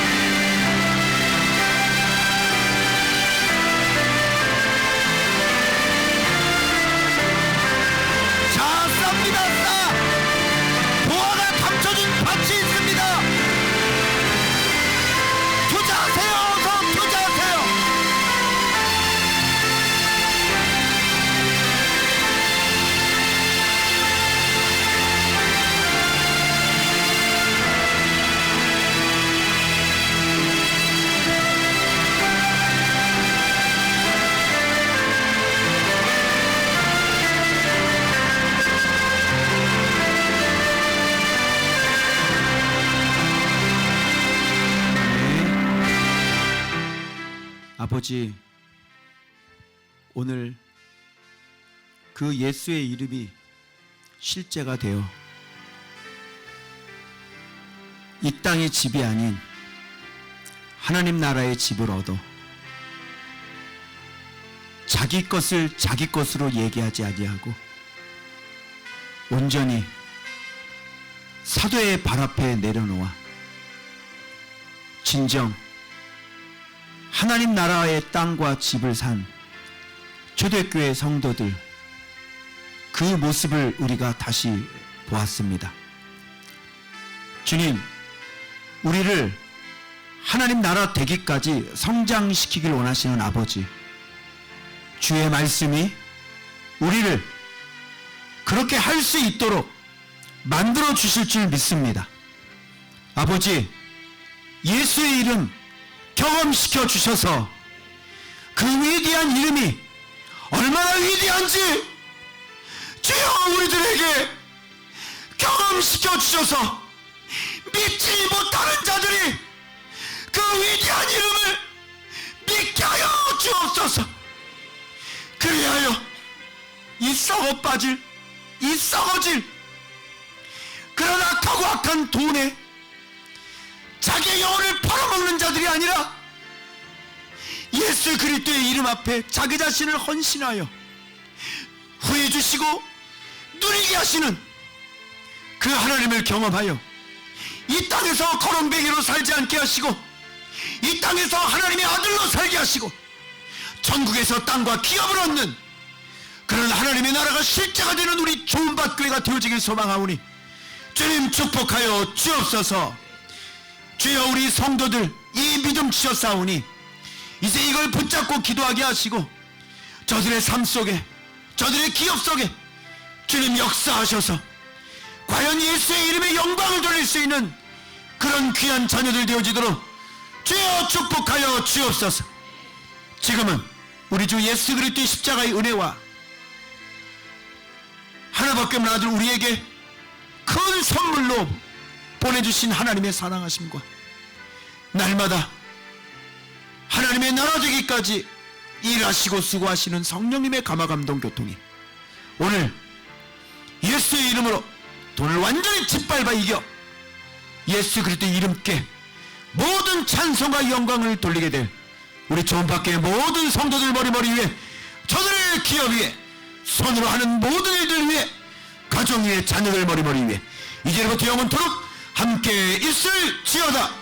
자, 쌉니다, 싸. 보화가 감춰진 밭이 있습니다. 투자하세요. 어서 투자하세요. 아버지, 오늘 그 예수의 이름이 실제가 되어 이 땅의 집이 아닌 하나님 나라의 집을 얻어 자기 것을 자기 것으로 얘기하지 아니하고 온전히 사도의 발 앞에 내려놓아 진정 하나님 나라의 땅과 집을 산 초대교회 성도들, 그 모습을 우리가 다시 보았습니다. 주님, 우리를 하나님 나라 되기까지 성장시키길 원하시는 아버지, 주의 말씀이 우리를 그렇게 할 수 있도록 만들어 주실 줄 믿습니다. 아버지, 예수의 이름 경험시켜 주셔서 그 위대한 이름이 얼마나 위대한지 주여 우리들에게 경험시켜 주셔서 믿지 못하는 자들이 그 위대한 이름을 믿게 하여 주옵소서. 그리하여 이 썩어 빠질, 이 썩어질 그러나 악하고 악한 돈에 자기의 영혼을 팔아먹는 자들이 아니라 예수 그리스도의 이름 앞에 자기 자신을 헌신하여 후해 주시고 누리게 하시는 그 하나님을 경험하여 이 땅에서 거렁뱅이로 살지 않게 하시고 이 땅에서 하나님의 아들로 살게 하시고 천국에서 땅과 기업을 얻는 그런 하나님의 나라가 실제가 되는 우리 좋은밭 교회가 되어지길 소망하오니 주님 축복하여 주옵소서. 주여 우리 성도들 이 믿음 주셨사오니 이제 이걸 붙잡고 기도하게 하시고 저들의 삶 속에 저들의 기업 속에 주님 역사하셔서 과연 예수의 이름에 영광을 돌릴 수 있는 그런 귀한 자녀들 되어지도록 주여 축복하여 주옵소서. 지금은 우리 주 예수 그리스도의 십자가의 은혜와 하나밖에 없는 아들 우리에게 큰 선물로 보내주신 하나님의 사랑하심과 날마다 하나님의 나라 되기까지 일하시고 수고하시는 성령님의 감화감동 교통이 오늘 예수의 이름으로 돈을 완전히 짓밟아 이겨 예수 그리스도의 이름께 모든 찬송과 영광을 돌리게 될 우리 좋은밖에 모든 성도들 머리 위에 저들의 기업 위에 손으로 하는 모든 일들 위에 가정 위에 자녀들 머리 위에 이제부터 영원토록 함께 있을지어다.